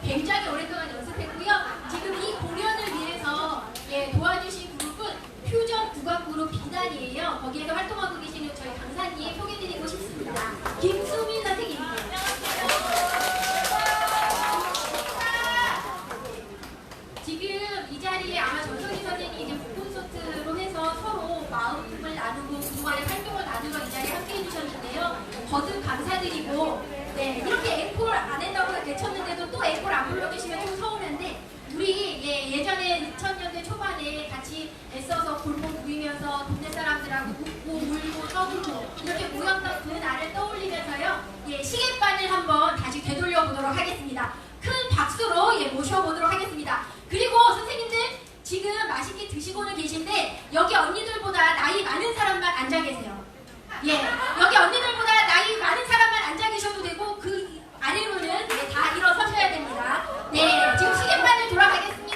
굉장히 오랫동안 연습했고요. 지금 이 공연을 위해서 도와주신 그룹은 퓨전 국악그룹 비단이에요. 거기에서 활동하고 계시는 저희 강사님 소개드리고 싶습니다. 김수민 선생님입니다. 지금 이 자리에 아마 전성희 선생님이 이제 북콘서트로 해서 서로 마음을 나누고 그동안의 활동을 나누러 이 자리에 함께 해주셨는데요. 거듭 감사드리고 이렇게 앵콜 안 한다고 외쳤는데도 또 앵콜 안 불러주시면 좀 서운한데 우리 예전에 2000년대 초반에 같이 애써서 골목 모이면서 동네 사람들하고 웃고 울고 떠들고 이렇게 모였던 그 날을 떠올리면서요. 시계바늘 한번 다시 되돌려 보도록 하겠습니다. 큰 박수로 모셔보도록 하겠습니다. 그리고 선생님들 지금 맛있게 드시고는 계신데 여기 언니들보다 나이 많은 사람만 앉아 계세요. 여기 언니들보다 나이 많은 사람만 앉아 계셔도 되고 그 아래로는 다 일어서셔야 됩니다. 지금 시계바늘 돌아가겠습니다.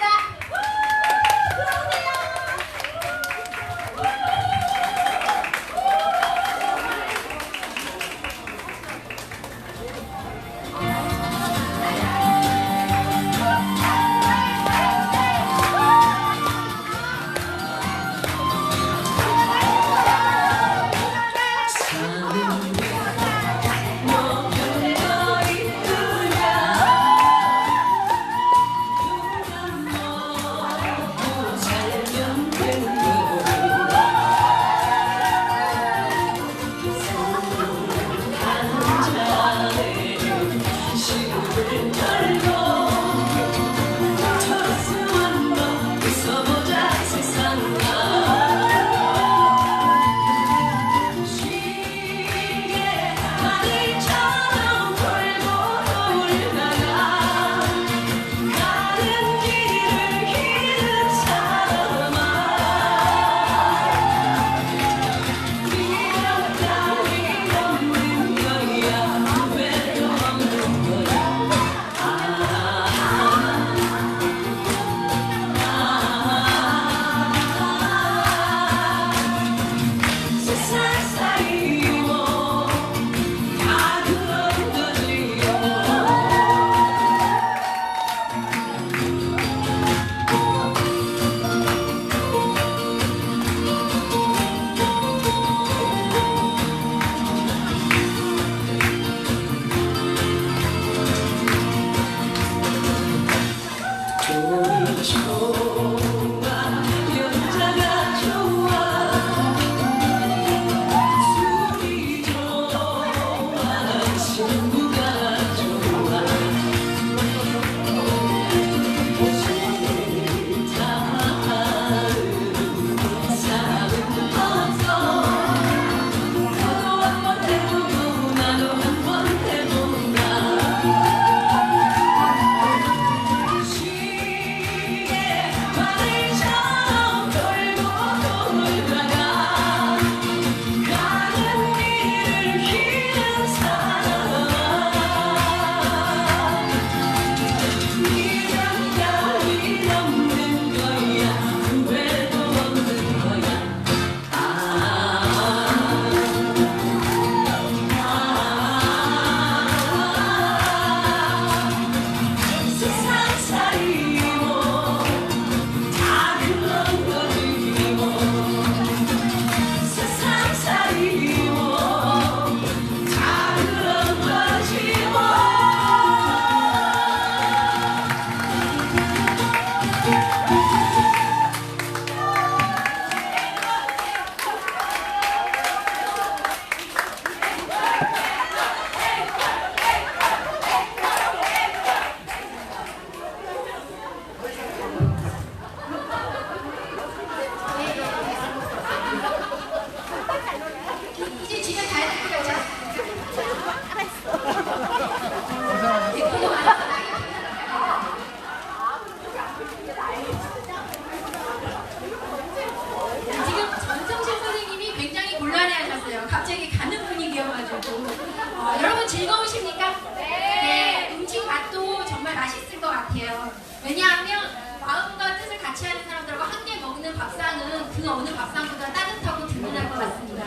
여러분 즐거우십니까? 네. 음식 맛도 정말 맛있을 것 같아요. 왜냐하면 마음과 뜻을 같이 하는 사람들과 함께 먹는 밥상은 그 어느 밥상보다 따뜻하고 든든할 것 같습니다.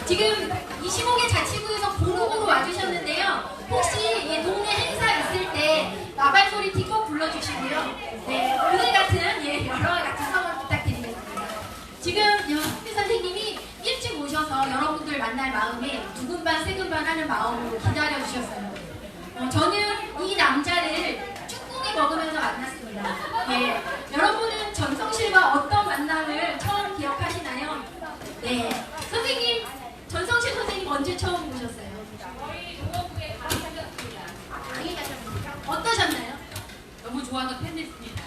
지금 25개 자치구에서 보록으로 와주셨는데요. 혹시 동네 행사 있을 때 나발소리 티켓 불러주시고요. 네, 오늘 같은 여러 같은 성원 부탁드리겠습니다. 지금 홍비 선생님이 일찍 오셔서 여러분들 만날 마음에 두근반 세근반 하는 마음으로 기다려주셨어요. 저는 이 남자를 쭈꾸미 먹으면서 만났습니다. 네, 여러분은 전성실과 어떤 만남을 처음 기억하시나요? 네, 선생님, 전성실 선생님 언제 처음 보셨어요? 저희 동호부에 강의하셨습니다. 강의하셨습니까? 어떠셨나요? 너무 좋아서 팬 됐습니다.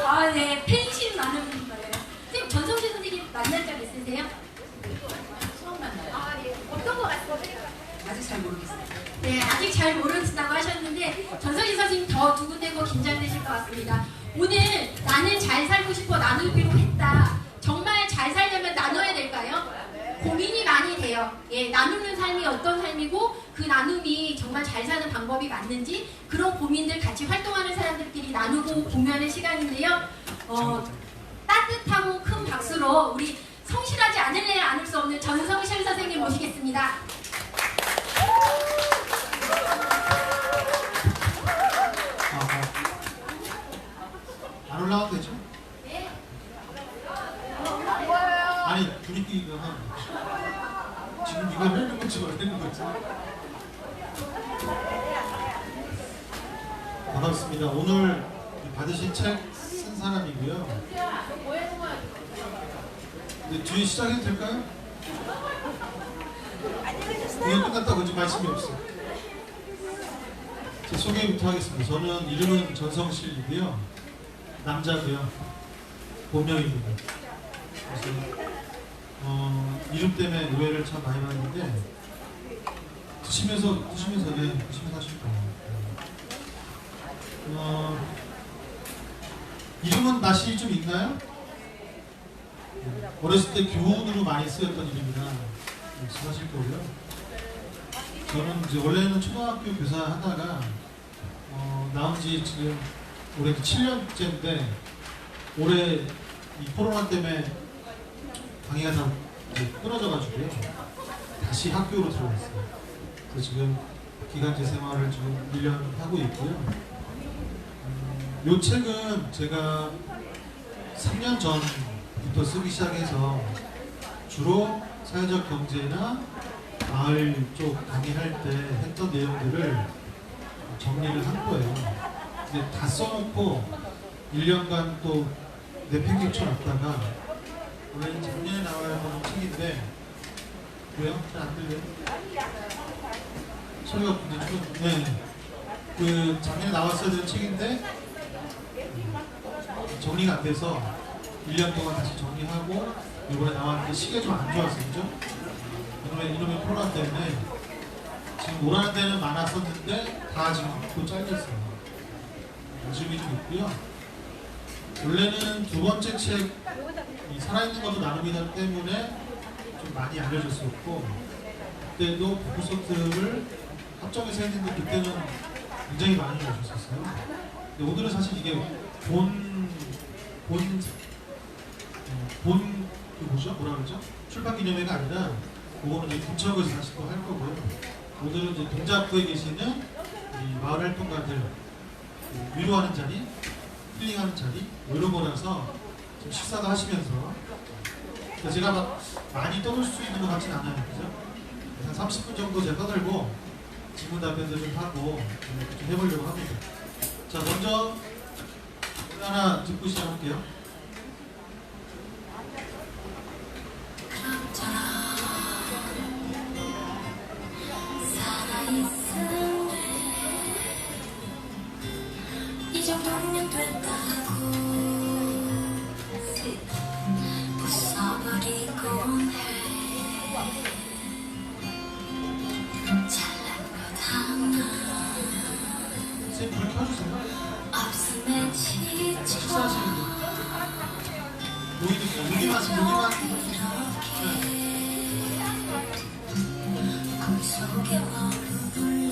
아, 네, 팬심 많은 거예요. 선생님, 전성실 선생님 만날 적 있으세요? 처음 만나요. 아, 네, 어떤 거 같아요? 아직 잘 모르겠어요. 네, 아직 잘 모른다고 하셨는데 전성희 선생님 더 두근대고 긴장되실 것 같습니다. 오늘 나는 잘 살고 싶어 나누기로 했다. 정말 잘 살려면 나눠야 될까요? 고민이 많이 돼요. 예, 나누는 삶이 어떤 삶이고 그 나눔이 정말 잘 사는 방법이 맞는지 그런 고민들 같이 활동하는 사람들끼리 나누고 공유하는 시간인데요. 따뜻하고 큰 박수로 우리 성실하지 않을래야 않을 수 없는 전성실 선생님 모시겠습니다. 안 올라가도 되죠? 네. 아니 분위기가 지금 이거 하는 건지 모르는 거지. 반갑습니다. 오늘 받으신 책 쓴 사람이고요. 네, 뒤에 시작해도 될까요? 이게 끝났다고 그지 말씀이 없어요. 제 소개부터 하겠습니다. 저는 이름은 전성실이고요. 남자고요. 본명입니다. 그래서 이름 때문에 오해를 참 많이 받는데 드시면서 하실 거예요. 이름은 맛이 좀 있나요? 어렸을 때 교훈으로 많이 쓰였던 이름이라 말씀하실 거고요. 저는 이제 원래는 초등학교 교사 하다가 나온 지 지금 올해 7년째인데 올해 이 코로나 때문에 강의가 다 이제 끊어져가지고요. 다시 학교로 들어왔어요. 그래서 지금 기간제 생활을 지금 1년 하고 있고요. 이 책은 제가 3년 전부터 쓰기 시작해서 주로 사회적 경제나 마을 쪽 강의할 때 했던 내용들을 정리를 한 거예요. 근데 다 써놓고 1년간 또 내팽개쳐놨다가 원래 작년에 나와야 하는 책인데 왜요? 잘 안 들려요? 소리가 굉장히 좀 그 작년에 나왔어야 되는 책인데 정리가 안 돼서 1년 동안 다시 정리하고 이번에 나왔는데 시기가 좀 안 좋았어요. 그죠? 이놈의 코로나 때문에 지금 오라는 데는 많았었는데 다 지금 또 잘렸어요. 아쉬움이 좀 있고요. 원래는 두 번째 책 이 살아있는 것도 나눔이다 때문에 좀 많이 알려졌었고 그때도 북구소트를 합정해서 했는데 그때는 굉장히 많이 알려졌었어요. 근데 오늘은 사실 이게 그 뭐죠? 뭐라 그러죠? 출판 기념회가 아니라 그거는 이제 군청에서 다시 또 할 거고요. 오늘은 이제 동작구에 계시는 이 마을 활동가들 위로하는 자리, 힐링하는 자리 이런 거라서 좀 식사도 하시면서 제가 막 많이 떠들 수 있는 것 같진 않아요. 그죠? 한 30분 정도 제가 떠들고 질문 답변도 좀 하고 좀 해보려고 합니다. 자, 먼저 노래 하나 듣고 시작할게요. 이 정도면 됐다고 부숴버리곤 해. 잘난 것 하나 선생님 불 켜주세요. 없음에 지쳐 식사하시는데 여기만 꿈속에 머물러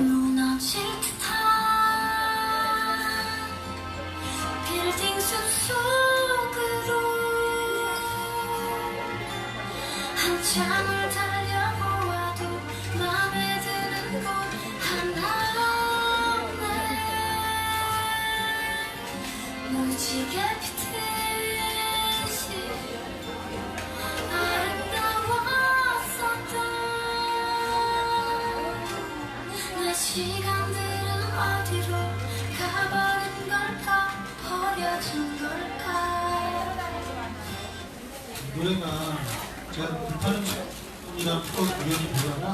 무너질 듯한 빌딩 숲속으로 한참을 달려보아도 맘에 드는 곳 하나 무지개 피듯이 아름다웠었던 내 시간들은 어디로 가버린 걸까 버려진 걸까 노래가 제가 불타는 춤이랑 또 우연히 보다가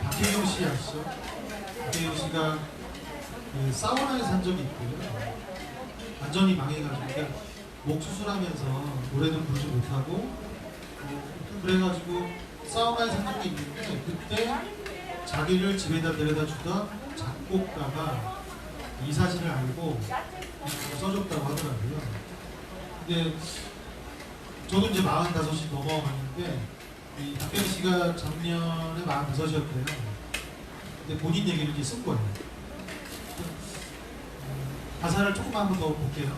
박혜경 씨 아시죠? 박혜경 씨가 그 사우나에 산 적이 있고요. 완전히 망해가지고 그러니까 목 수술하면서 노래도 부르지 못하고 그래가지고 사우나에 산 적이 있는데 그때 자기를 집에다 데려다 주던 작곡가가 이 사실을 알고 써줬다고 하더라고요. 근데 저도 이제 45이 넘어갔는데 이 박혜경 씨가 작년에 45이었대요. 근데 본인 얘기를 이렇게 쓴 거예요. 가사를 조금만 한 번 더 볼게요.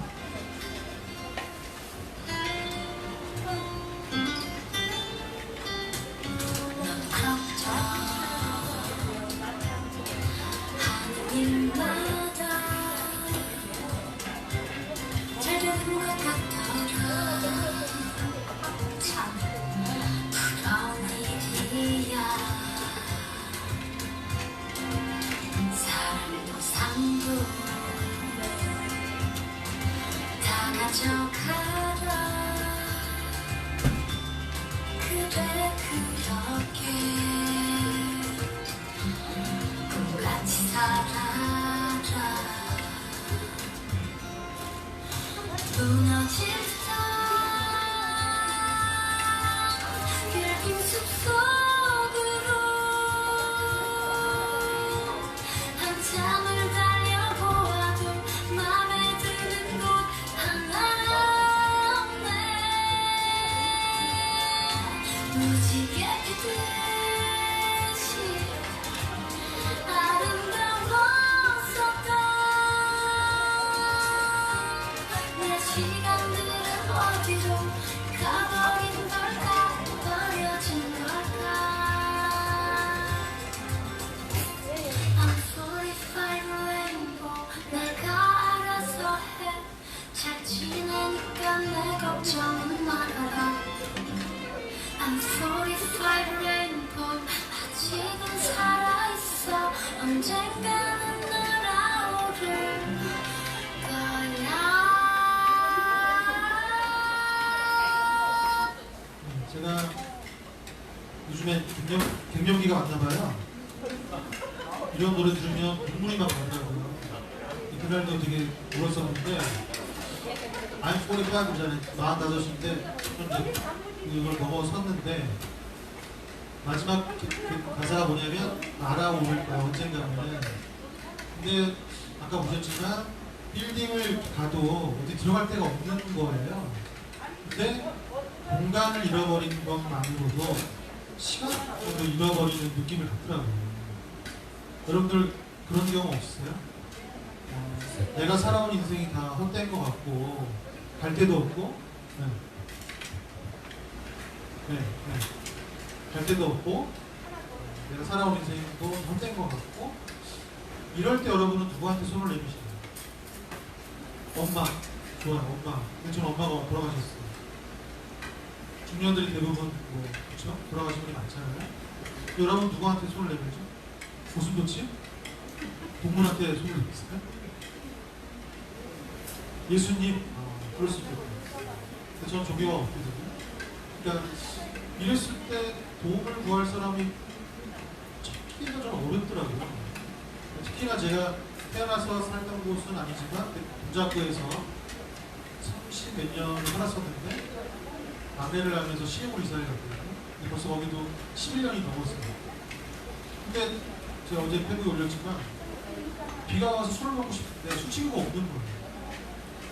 하는 일마다 잘 되는 것 같더라 참 부러운 일이야 사랑도 상도 다 가져가라 그래 그렇게 꿈같이 살아라 무너질 듯한 길 숲속으로 한참을 달려보아도 맘에 드는 곳 하나 없네 무지개 피듯이 아름다웠었던 내 시간들은 어디로 가버린 걸까 버려진 걸까 I'm 45 rainbow 내가 알아서 해 잘 지내니까 내 걱정은 말아라 I'm 45 rainbow 아직은 살아있어 언젠가는 날아오를 거야 제가 요즘에 갱년기가 왔나봐요. 이런 노래 들으면 눈물이 막 나더라고요. 그날도 되게 울었었는데 I'm 45잖아요. 45인데 이제 이걸 넘어섰는데 마지막 그 가사가 뭐냐면 날아오를 거야 언젠가는. 근데 아까 보셨지만 빌딩을 가도 어디 들어갈 데가 없는 거예요. 근데 공간을 잃어버린 것만으로도 시간도 잃어버리는 느낌을 받더라고요. 여러분들 그런 경우 없으세요? 내가 살아온 인생이 다 헛된 것 같고 갈 데도 없고 갈 데도 없고 내가 살아온 인생도 헛된 것 같고 이럴 때 여러분은 누구한테 손을 내미시나요? 엄마. 좋아요, 엄마. 근데 저는 엄마가 돌아가셨어요. 중년들이 대부분 그렇죠? 돌아가신 분이 많잖아요. 여러분 누구한테 손을 내밀죠? 고슴도치? 동물한테 손을 내밀었어요? 예수님? 그럴 수 있겠군요. 근데 저는 종교가 없거든요. 그러니까 이랬을 때 도움을 구할 사람이 찾기가 좀 어렵더라고요. 특히나 제가 태어나서 살던 곳은 아니지만 동작구에서 30몇 년을 살았었는데 아내를 하면서 시흥으로 이사를 갔거든요. 근데 벌써 거기도 11년이 넘었어요. 근데 제가 어제 페북에 올렸지만 비가 와서 술을 먹고 싶은데 술친구가 없는 거예요.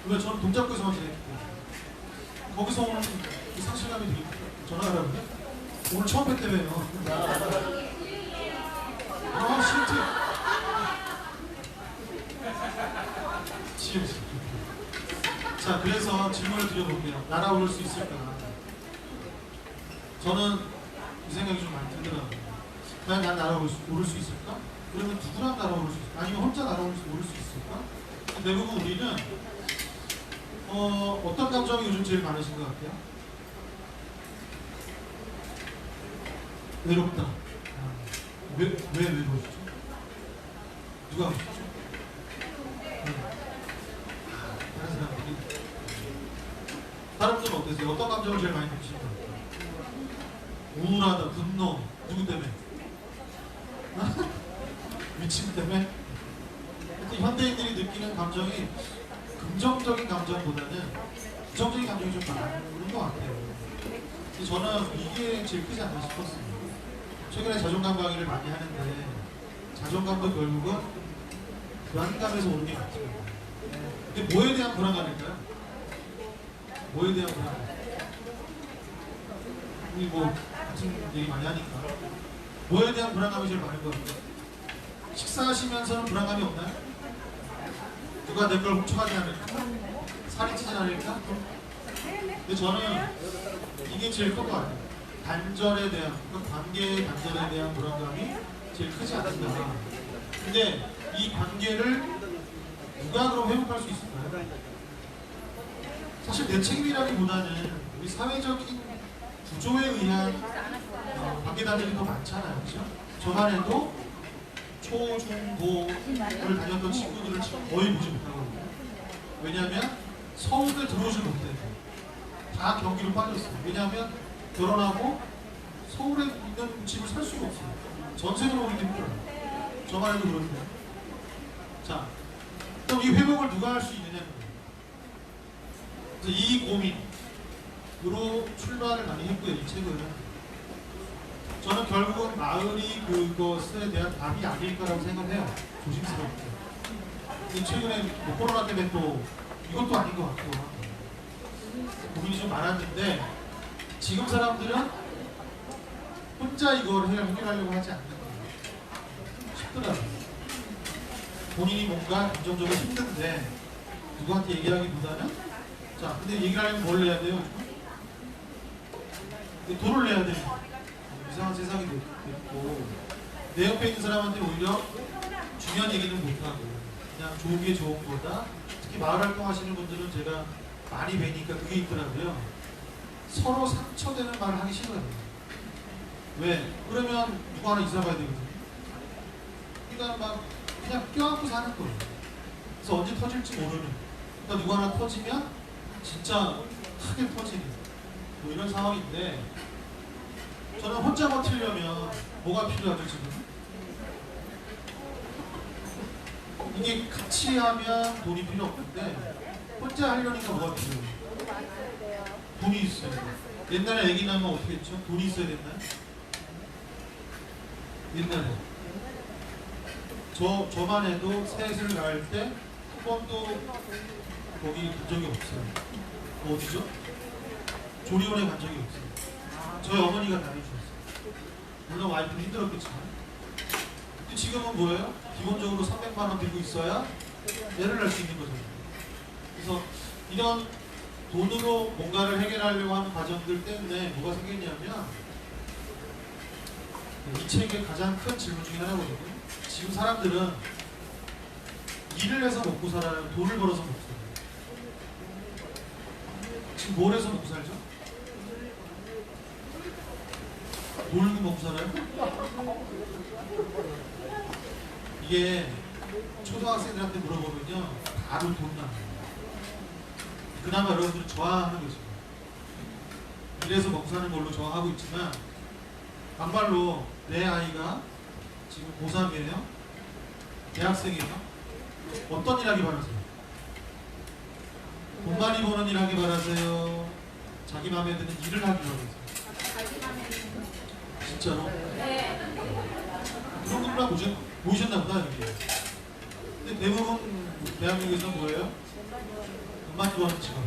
그러면 저는 동작구에서만 지냈기 때문에 거기서 오는 이 상실감이 되게 전화하라고요? 오늘 처음 뵀다며요. 아, 실제. 지옥. 자, 그래서 질문을 드려볼게요. 날아오를 수 있을까? 저는 이 생각이 좀 많이 들더라고요. 과연 난 날아오를 수 있을까? 그러면 누구랑 날아오를 수 있을까? 아니면 혼자 날아오를 수 있을까? 대부분 우리는 어떤 감정이 요즘 제일 많으신 것 같아요? 외롭다. 왜 외로우시죠? 누가 오시죠? 다른 사람들이. 다른 분들은 어떠세요? 어떤 감정을 제일 많이 느끼시는 것 같아요? 우울하다, 분노, 누구 때문에? 미친 때문에? 현대인들이 느끼는 감정이 긍정적인 감정보다는 부정적인 감정이 좀 많은 것 같아요. 저는 이게 제일 크지 않나 싶었습니다. 최근에 자존감 강의를 많이 하는데 자존감도 결국은 불안감에서 오는 게 맞습니다. 근데 뭐에 대한 불안감일까요? 뭐에 대한 불안감? 우리 뭐 같은 얘기 많이 하니까 뭐에 대한 불안감이 제일 많은 것 같아요? 식사하시면서는 불안감이 없나요? 누가 내 걸 훔쳐가지 않을까? 살이 찌진 않을까? 근데 저는 이게 제일 큰 것 같아요. 단절에 대한, 관계의 단절에 대한 불안감이 제일 크지 않는다. 근데 이 관계를 누가 그럼 회복할 수 있을까요? 사실 내 책임이라기보다는 우리 사회적인 구조에 의한 관계단들이 더 많잖아요. 그렇죠? 저만 해도 초, 중, 고를 다녔던 친구들을 지금 거의 보지 못하거든요. 왜냐하면 서울에 들어오지 못해요. 다 경기로 빠졌어요. 왜냐하면 결혼하고 서울에 있는 집을 살 수가 없어요. 전세로 오기 힘들어요. 저만 해도 그렇고요. 자, 그럼 이 회복을 누가 할 수 있느냐는 거예요. 그래서 이 고민으로 출발을 많이 했고요. 이 책은. 저는 결국은 마을이 그것에 대한 답이 아닐까라고 생각해요. 조심스럽게. 근데 최근에 뭐 코로나 때문에 또 이것도 아닌 것 같고 고민이 좀 많았는데 지금 사람들은 혼자 이걸 해결하려고 하지 않는 거예요. 쉽더라고요. 본인이 뭔가 감정적으로 힘든데 누구한테 얘기하기보다는 자, 근데 얘기를 하려면 뭘 내야 돼요? 돈을 내야 돼요. 이상한 세상이 됐고 내 옆에 있는 사람한테 오히려 중요한 얘기는 못하고 그냥 좋은 게 좋은 거다. 특히 마을 활동하시는 분들은 제가 많이 뵈니까 그게 있더라고요. 서로 상처되는 말을 하기 싫어요. 왜? 그러면 누구 하나 이사 가야 되거든요. 그러니까 막 그냥 껴안고 사는 거예요. 그래서 언제 터질지 모르는. 그러니까 누구 하나 터지면 진짜 크게 터지는 뭐 이런 상황인데 저는 혼자 버티려면 뭐가 필요하죠 지금? 이게 같이 하면 돈이 필요 없는데 혼자 하려니까 뭐가 필요해요? 돈이 있어요. 옛날에 애기 낳으면 어떻게 했죠? 돈이 있어야 됐나요? 옛날에 저만 해도 셋을 낳을 때 한 번도 거기 간 적이 없어요. 어디죠? 조리원에 간 적이 없어요. 저희 어머니가 다녀주셨어요. 물론 와이프는 힘들었겠지만. 근데 지금은 뭐예요? 기본적으로 300만 원 들고 있어야 애를 낳을 수 있는 거죠. 그래서 이런 돈으로 뭔가를 해결하려고 하는 과정들 때문에 뭐가 생겼냐면 이 책의 가장 큰 질문 중에 하나거든요. 지금 사람들은 일을 해서 먹고 살아요? 돈을 벌어서 먹고 살아요? 지금 뭘 해서 먹고 살죠? 돈을 먹고 살아요? 이게 초등학생들한테 물어보면요 바로 돈 나와요. 그나마 여러분들은 저항하는 거죠. 이래서 먹고 사는 걸로 저항하고 있지만 막말로 내 아이가 지금 고3이에요? 대학생이에요? 어떤 일 하기 바라세요? 돈 많이 버는 일 하기 바라세요? 자기 마음에 드는 일을 하기 바라세요? 진짜로? 그런 분들 보셨나 보다 여기. 근데 대부분 대한민국에서는 뭐예요? 돈 많이 버는 직업.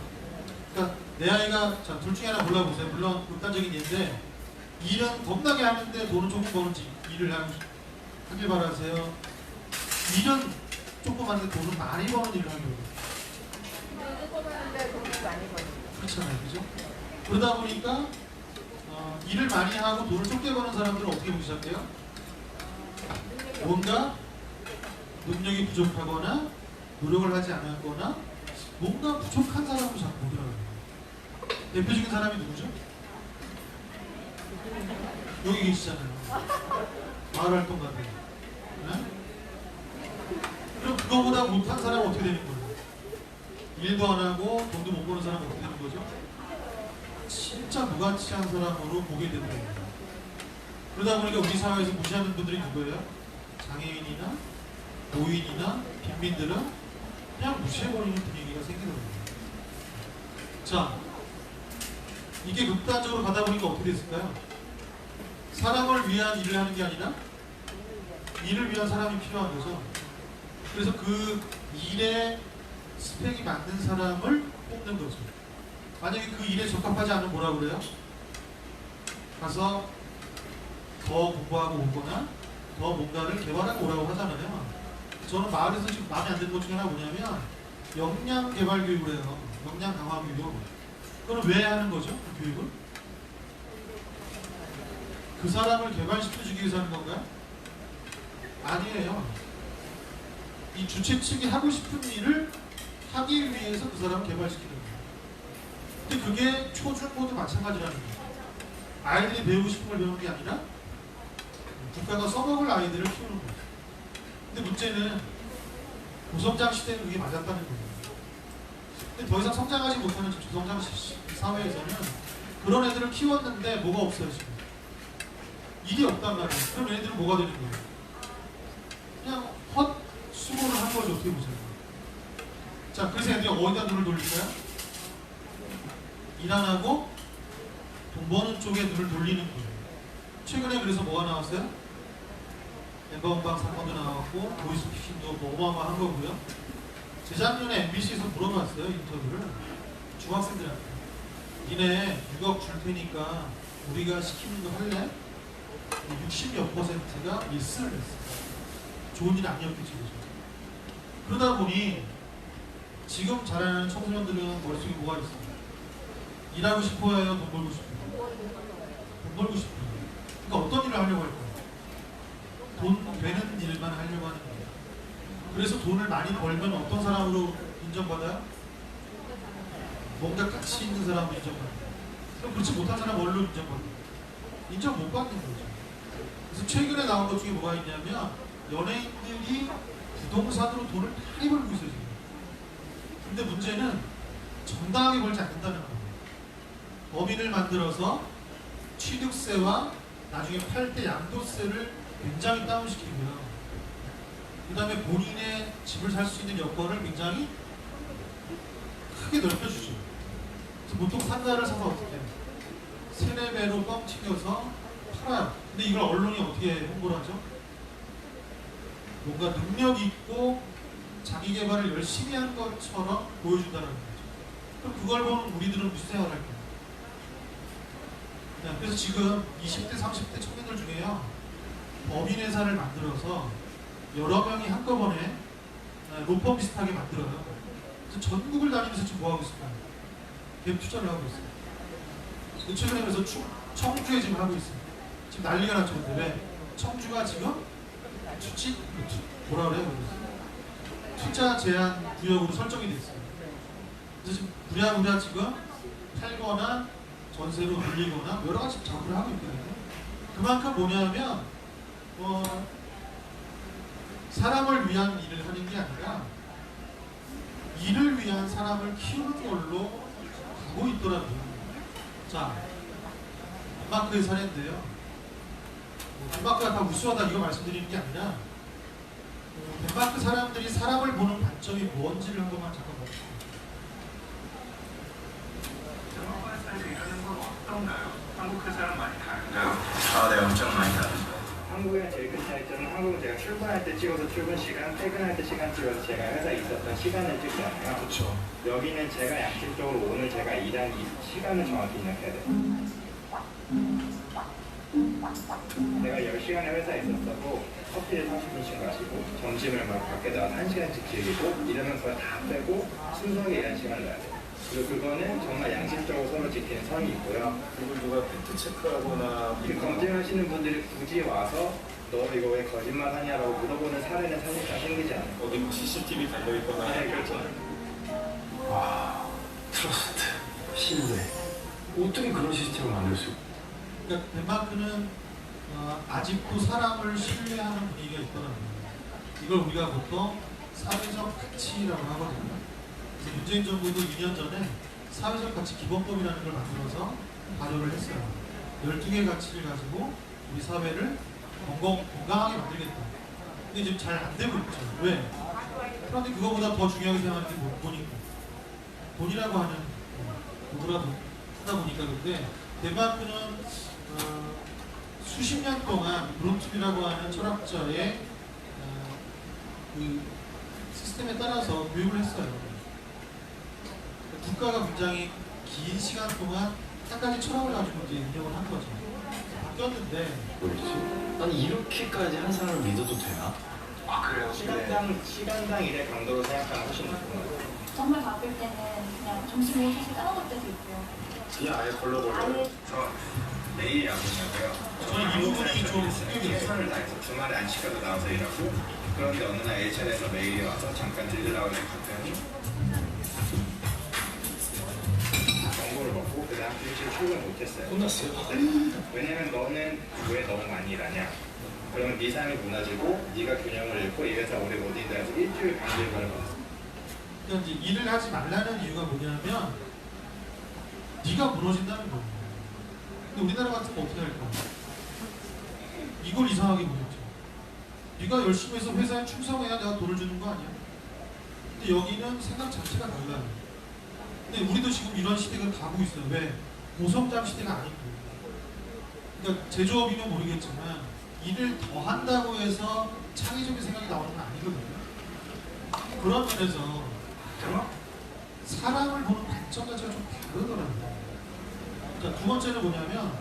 그러니까 내 아이가 자, 둘 중에 하나 골라보세요. 물론 극단적인 예인데 일은 겁나게 하는데 돈은 조금 버는지 일을 하길 바라세요? 일은 조금 하는데 돈은 많이 버는 일을 하길 바라세요? 그렇잖아요. 그죠? 그러다 보니까 일을 많이 하고 돈을 적게 버는 사람들은 어떻게 보기 시작해요? 뭔가 능력이 부족하거나 노력을 하지 않았거나 뭔가 부족한 사람을 자꾸 보더라고요. 대표적인 사람이 누구죠? 여기 계시잖아요. 마을 활동가들. 네? 그럼 그거보다 못한 사람은 어떻게 되는 거예요? 일도 안 하고 돈도 못 버는 사람은 어떻게 되는 거죠? 진짜 무가치한 사람으로 보게 되는 거예요. 그러다 보니까 우리 사회에서 무시하는 분들이 누구예요? 장애인이나 노인이나 빈민들은 그냥 무시해버리는 분위기가 생기더라고요. 자, 이게 극단적으로 가다 보니까 어떻게 됐을까요? 사람을 위한 일을 하는 게 아니라 일을 위한 사람이 필요한 거죠. 그래서 그 일에 스펙이 맞는 사람을 뽑는 거죠. 만약에 그 일에 적합하지 않으면 뭐라 그래요? 가서 더 공부하고 오거나 더 뭔가를 개발하고 오라고 하잖아요. 저는 마을에서 지금 마음에 안 드는 것 중에 하나 뭐냐면 역량 개발 교육을 해요. 역량 강화 교육. 그럼 왜 하는 거죠? 그 교육을? 그 사람을 개발시켜주기 위해서 하는 건가요? 아니에요. 이 주최 측이 하고 싶은 일을 하기 위해서 그 사람을 개발시키는 거예요. 근데 그게 초중고도 마찬가지라는 거예요. 아이들이 배우고 싶은 걸 배우는 게 아니라 국가가 써먹을 아이들을 키우는 거예요. 근데 문제는 고성장 시대는 그게 맞았다는 거예요. 근데 더 이상 성장하지 못하는 지금 저성장 사회에서는 그런 애들을 키웠는데 뭐가 없어요 지금. 일이 없단 말이에요. 그럼 얘네들은 뭐가 되는 거예요? 그냥 헛 수고를 한 거죠. 어떻게 보세요. 자, 그래서 애들이 어디다 눈을 돌릴까요? 일 안 하고 돈 버는 쪽에 눈을 돌리는 거예요. 최근에 그래서 뭐가 나왔어요? 엠버원방 사건도 나왔고 보이스피싱도 뭐 어마어마한 거고요. 재작년에 MBC에서 물어봤어요. 인터뷰를 중학생들한테. 니네 6억 줄 테니까 우리가 시키는 거 할래? 60몇 %가 예스를 했어요. 좋은 일 아니었겠지. 그러다 보니 지금 자라는 청소년들은 머릿속에 뭐가 있어요? 일하고 싶어요? 돈 벌고 싶어요? 돈 벌고 싶어요. 그러니까 어떤 일을 하려고 할까요? 돈 되는 일만 하려고 하는 거예요. 그래서 돈을 많이 벌면 어떤 사람으로 인정받아요? 뭔가 가치 있는 사람으로 인정받아요. 그럼 그렇지 못한 사람 뭘로 인정받아요? 인정 못 받는 거죠. 그래서 최근에 나온 것 중에 뭐가 있냐면 연예인들이 부동산으로 돈을 많이 벌고 있어요 지금. 근데 문제는 정당하게 벌지 않는다는 거예요. 법인을 만들어서 취득세와 나중에 팔 때 양도세를 굉장히 다운시키고요. 그 다음에 본인의 집을 살 수 있는 여건을 굉장히 크게 넓혀주죠. 그래서 보통 상가를 사서 어떻게 해요? 3, 4배로 뻥 튀겨서 팔아요. 근데 이걸 언론이 어떻게 홍보를 하죠? 뭔가 능력 있고 자기 개발을 열심히 하는 것처럼 보여준다는 거죠. 그럼 그걸 보면 우리들은 무슨 생각을 할까요? 그래서 지금 20대, 30대 청년들 중에요. 법인회사를 만들어서 여러 명이 한꺼번에 로펌 비슷하게 만들어요. 그래서 전국을 다니면서 지금 뭐하고 있을까요? 갭 투자를 하고 있어요. 최근에 그래서 청주에 지금 하고 있어요. 지금 난리가 났죠. 근데 왜? 청주가 지금 뭐라 그래요? 투자 제한 구역으로 설정이 됐어요. 그래서 지금 부랴부랴 지금 팔거나 전세로 돌리거나 여러 가지 작업을 하고 있거든요. 그만큼 뭐냐면 사람을 위한 일을 하는 게 아니라 일을 위한 사람을 키우는 걸로 가고 있더라고요. 자, 덴마크의 사례인데요. 덴마크가 다 우수하다 이거 말씀드리는 게 아니라 덴마크 사람들이 사람을 보는 관점이 뭔지를 한 번만 잠깐 봅시다. 어떤가요? 한국 회사랑 많이 다른가요? 네, 엄청 많이 다르죠. 한국의 제일 큰 차이점은 한국은 제가 출근할 때 찍어서 출근 시간, 퇴근할 때 시간 찍어서 제가 회사에 있었던 시간을 찍잖아요. 그렇죠. 여기는 제가 양심적으로 오늘 제가 일한 이 시간을 정확히 입력해야 돼요. 내가 10시간에 회사에 있었다고 커피를 30분씩 마시고 점심을 막 밖에 나가서 1시간씩 즐기고 이러면 그걸 다 빼고 순수하게 일하는 시간을 넣어야 돼요. 그리고 그거는 정말 양심적으로 서로 지키는 선이 있고요. 그리고 누가 팩트 체크하거나 그 검증하시는 분들이 굳이 와서 너 이거 왜 거짓말 하냐라고 물어보는 사례는 사실 다 생기지 않아요. 어디 뭐 CCTV 달려있거나 네, 그렇죠. 와, 트러스트, 신뢰. 어떻게 그런 시스템을 만들 수? 그러니까 덴마크는 아직도 사람을 신뢰하는 분위기가 있더라고요. 이걸 우리가 보통 사회적 가치라고 하거든요. 그래서 문재인 정부도 2년 전에 사회적 가치 기본법이라는 걸 만들어서 발효를 했어요. 12개의 가치를 가지고 우리 사회를 건강하게 만들겠다. 근데 지금 잘 안 되고 있죠. 왜? 그런데 그거보다 더 중요하게 생각하는 게 뭐니까. 돈이라고 하는 누구라도 하다 보니까. 근데 덴마크는 수십 년 동안 브룬트비라고 하는 철학자의 그 시스템에 따라서 교육을 했어요. 국가가 굉장히 긴 시간 동안 한 가지 철학을 가지고 이제 운영을 한 거죠. 바뀌었는데 뭐지? 아니 이렇게까지 한 사람을 믿어도 되나? 아 그래요? 시간당 일의 강도로 생각하면 훨씬 높은 거예요. 정말 바쁠 때는 그냥 점심을 사실 까먹을 때도 있고요. 그냥 아예 걸러버려요. 아예 저 내일이 안 되냐고요? 저는 이 부분이 좀 충격이 됐어요. 최선을 다해서 주말에 안 시켜도 나와서 일하고 그런데 어느 날 H&M에서 메일이 와서 잠깐 들리라고 했더니 정보를 먹고 그 다음 일주일 출근 못했어요. 혼났어요? 왜냐면 너는 왜 너무 많이 일하냐? 그러면 네 삶이 무너지고 네가 균형을 잃고 이 회사 오래 못 있다 해서 일주일 강제휴가를 받았어요. 그러니까 이제 일을 하지 말라는 이유가 뭐냐면 네가 무너진다는 거예요. 근데 우리나라 같은 거 어떻게 할까? 이걸 이상하게 보겠죠. 네가 열심히 해서 회사에 충성해야 내가 돈을 주는 거 아니야? 근데 여기는 생각 자체가 달라요. 근데 우리도 지금 이런 시대가 가고 있어요. 왜? 고성장 시대가 아니고. 그러니까 제조업이면 모르겠지만 일을 더 한다고 해서 창의적인 생각이 나오는 건 아니거든요. 그런 면에서 사람을 보는 관점 자체가 좀 다르더라고요. 자, 두 번째는 뭐냐면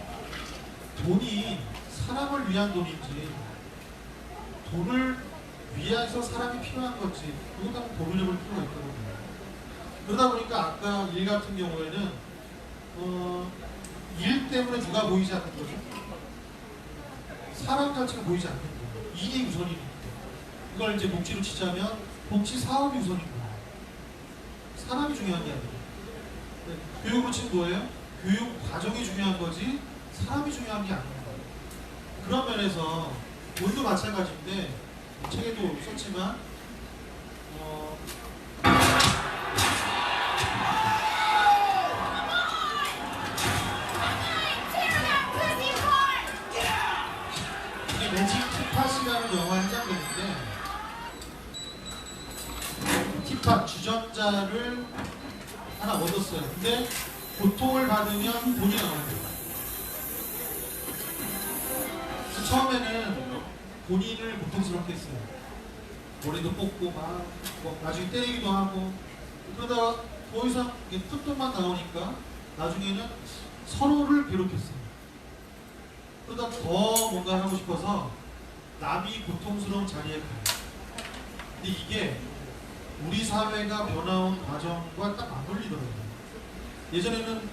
돈이 사람을 위한 돈인지 돈을 위해서 사람이 필요한 건지 그것도 한번 고민해 볼 필요가 있거든요. 그러다 보니까 아까 일 같은 경우에는 일 때문에 누가 보이지 않는 거죠? 사람 자체가 보이지 않는 거예요. 이게 우선이니까. 이걸 이제 복지로 치자면 복지 사업이 우선인 거예요. 사람이 중요한 게 아니에요. 네, 교육으로 치면 뭐예요? 교육 과정이 중요한 거지 사람이 중요한 게 아니에요. 그런 면에서 돈도 마찬가지인데 책에도 썼지만 이게 매직 티팟이라는 영화 한 장면인데 티팟 주전자를 하나 얻었어요. 근데 고통을 받으면 돈이 나와요. 처음에는 본인을 고통스럽게 했어요. 머리도 뽑고 막 나중에 때리기도 하고 그러다가 더 이상 뜯돈만 나오니까 나중에는 서로를 괴롭혔어요. 그러다 더 뭔가 하고 싶어서 남이 고통스러운 자리에 가요. 근데 이게 우리 사회가 변화온 과정과 딱 맞물리더라고요. 예전에는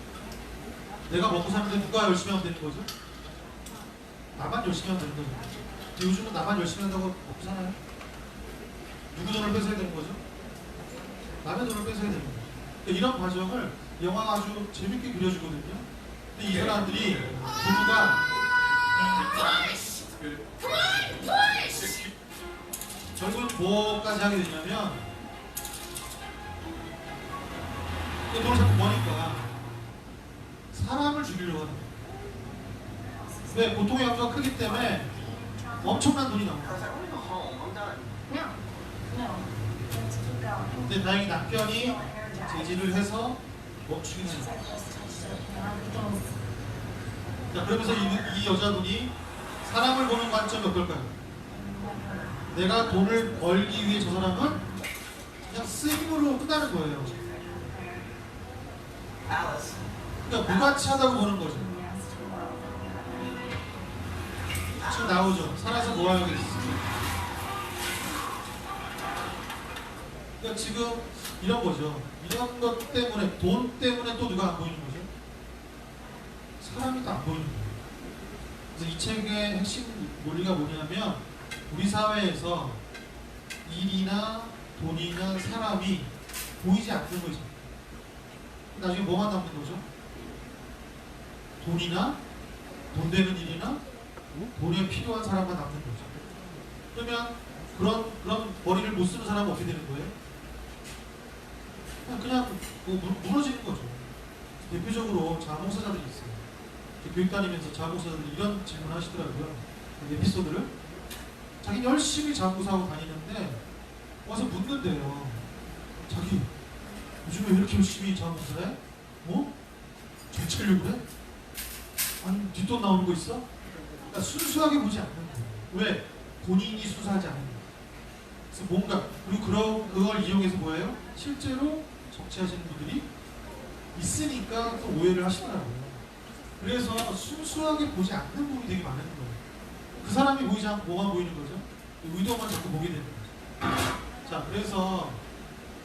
내가 먹고 사는데 누가 열심히 하면 되는 거죠? 나만 열심히 하면 되는 거죠. 근데 요즘은 나만 열심히 한다고 먹고 사나요? 누구 돈을 뺏어야 되는 거죠? 남의 돈을 뺏어야 되는 거죠. 그러니까 이런 과정을 영화가 아주 재밌게 그려주거든요. 근데 이 사람들이 부부가 결국은 뭐까지 하게 되냐면 돈을 자꾸 버니까 사람을 죽이려고 하는 거예요. 왜? 고통의 강도가 크기 때문에 엄청난 돈이 나옵니다. 근데 다행히 남편이 제지를 해서 멈추긴 해요. 자, 그러면서 이 여자분이 사람을 보는 관점이 어떨까요? 내가 돈을 벌기 위해 저 사람은 그냥 쓰임으로 끝나는 거예요. 그러니까 무가치하다고 보는 거죠. 지금 나오죠. 살아서 뭐 하겠어. 그러니까 지금 이런 거죠. 이런 것 때문에 돈 때문에 또 누가 안 보이는 거죠? 사람이 또 안 보이는 거예요. 그래서 이 책의 핵심 논리가 뭐냐면 우리 사회에서 일이나 돈이나 사람이 보이지 않는 거죠. 나중에 뭐만 남는 거죠? 돈이나 돈 되는 일이나 돈에 필요한 사람만 남는 거죠. 그러면 그런 머리를 못 쓰는 사람은 어떻게 되는 거예요? 그냥 뭐 무너지는 거죠. 대표적으로 자원봉사자들이 있어요. 교육 다니면서 자원봉사자들이 이런 질문을 하시더라고요. 에피소드를 자기 열심히 자원봉사하고 다니는데 와서 묻는데요. 자기 요즘에 왜 이렇게 열심히 자원봉사해? 어? 죄치려고 그래? 아니 뒷돈 나오는 거 있어? 그러니까 순수하게 보지 않는 거예요. 왜? 본인이 수사하지 않는 거예요. 그래서 뭔가 그리고 그걸 이용해서 뭐예요? 실제로 정치하시는 분들이 있으니까 또 오해를 하시더라고요. 그래서 순수하게 보지 않는 부분이 되게 많은 거예요. 그 사람이 보이지 않고 뭐가 보이는 거죠? 의도만 자꾸 보게 되는 거죠. 자, 그래서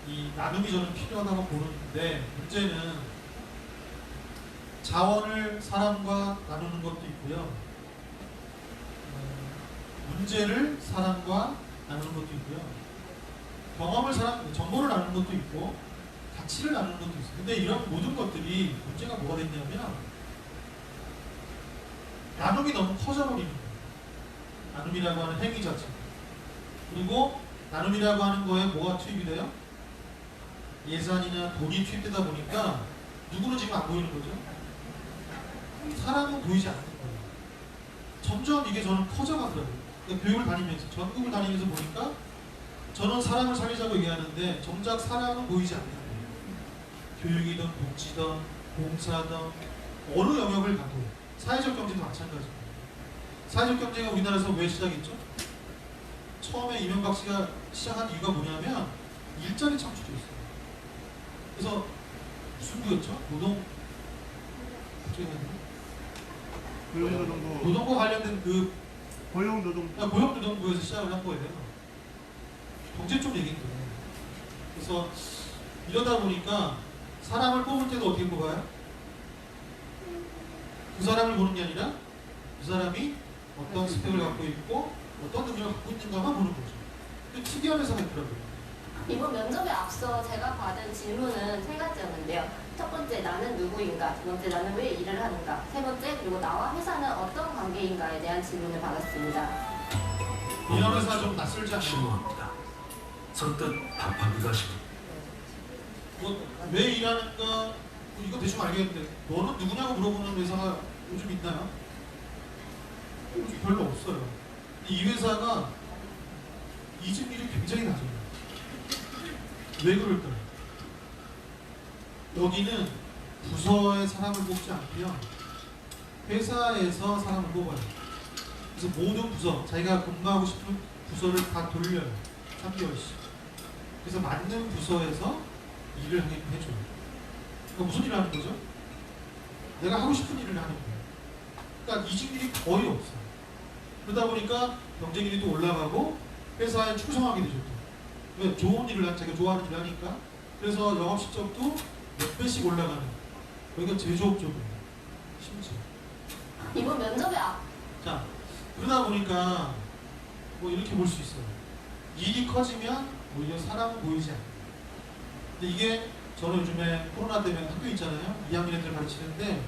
이 나눔이 저는 필요하다고 보는데 문제는 자원을 사람과 나누는 것도 있고요. 문제를 사람과 나누는 것도 있고요. 경험을 정보를 나누는 것도 있고 가치를 나누는 것도 있어요. 근데 이런 모든 것들이 문제가 뭐가 됐냐면 나눔이 너무 커져버리는 거예요. 나눔이라고 하는 행위 자체. 그리고 나눔이라고 하는 거에 뭐가 투입이 돼요? 예산이나 돈이 투입되다 보니까 누구는 지금 안 보이는 거죠? 사람은 보이지 않는 거예요. 점점 이게 저는 커져가더라고요. 그러니까 교육을 다니면서, 전국을 다니면서 보니까 저는 사람을 살리자고 얘기하는데 정작 사람은 보이지 않는 거예요. 교육이든 복지든 봉사든 어느 영역을 가도 사회적 경제도 마찬가지입니다. 사회적 경제가 우리나라에서 왜 시작했죠? 처음에 이명박 씨가 시작한 이유가 뭐냐면 일자리 창출이었어요. 그래서 무슨 부였죠? 노동과 관련된 그 고용노동부에서 시작을 한 거예요. 경제 쪽 얘기인 거예요. 그래서 이러다 보니까 사람을 뽑을 때도 어떻게 뽑아요? 그 사람을 보는 게 아니라 그 사람이 어떤 스펙을 갖고 있고 어떤 능력을 갖고 있는가만 보는 거죠. 근데 특이한 회사가 있더라고요. 이번 면접에 앞서 제가 받은 질문은 세 가지였는데요. 첫 번째, 나는 누구인가? 두 번째, 나는 왜 일을 하는가? 세 번째, 그리고 나와 회사는 어떤 관계인가에 대한 질문을 받았습니다. 이런 회사 좀 낯설지 않나요? 실망합니다. 선뜻 답하기가 쉽습니다. 왜 일하는가? 이거 대충 알겠는데 너는 누구냐고 물어보는 회사가 요즘 있나요? 요즘 별로 없어요. 이 회사가 이직률이 굉장히 낮아요. 왜 그럴까요? 여기는 부서의 사람을 뽑지 않고요. 회사에서 사람을 뽑아요. 그래서 모든 부서, 자기가 근무하고 싶은 부서를 다 돌려요. 3개월씩. 그래서 맞는 부서에서 일을 하게 해줘요. 그러니까 무슨 일을 하는 거죠? 내가 하고 싶은 일을 하는 거예요. 그러니까 이직률이 거의 없어요. 그러다 보니까 경쟁률이 또 올라가고 회사에 충성하게 되죠. 왜? 좋은 일을 자기가 좋아하는 일을 하니까. 그래서 영업 실적도 몇 배씩 올라가는. 여기가 제조업 쪽이에요. 심지어. 이번 면접에 자, 그러다 보니까 뭐 이렇게 볼 수 있어요. 일이 커지면 오히려 사람은 보이지 않아요. 근데 이게 저는 요즘에 코로나 때문에 학교 있잖아요. 2학년 애들 가르치는데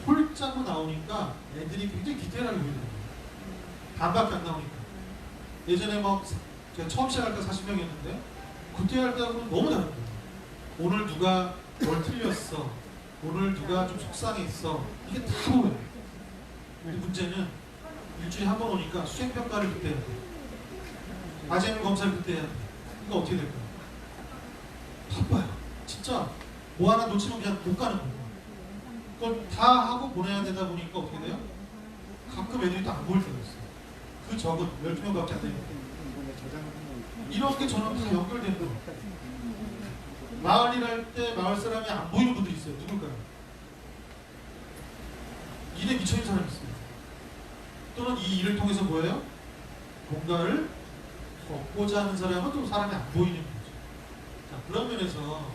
홀짜고 나오니까 애들이 굉장히 디테일하게 보이더라고요. 반밖에 안 나오니까. 예전에 막 제가 처음 시작할 때 40명이었는데 그때 할 때하고는 너무 다른 거예요. 오늘 누가 뭘 틀렸어. 오늘 누가 좀 속상했어. 이게 다 보여요. 근데 문제는 일주일에 한 번 오니까 수행평가를 그때 해야 돼. 과제물 검사를 그때 해야 돼. 이거 어떻게 될까요? 바빠요. 진짜 뭐 하나 놓치면 그냥 못 가는 거예요. 그걸 다 하고 보내야 되다 보니까 어떻게 돼요? 가끔 애들이 또 안 보일 때가 있어요. 그 적은 12명밖에 안 되니까. 이런 게 저는 다 연결되는 거예요. 마을 일할 때 마을 사람이 안 보이는 분들이 있어요. 누굴까요? 일에 미쳐있는 사람이 있어요. 또는 이 일을 통해서 뭐예요? 뭔가를 얻고자 하는 사람은 또 사람이 안 보이는 거죠. 자, 그런 면에서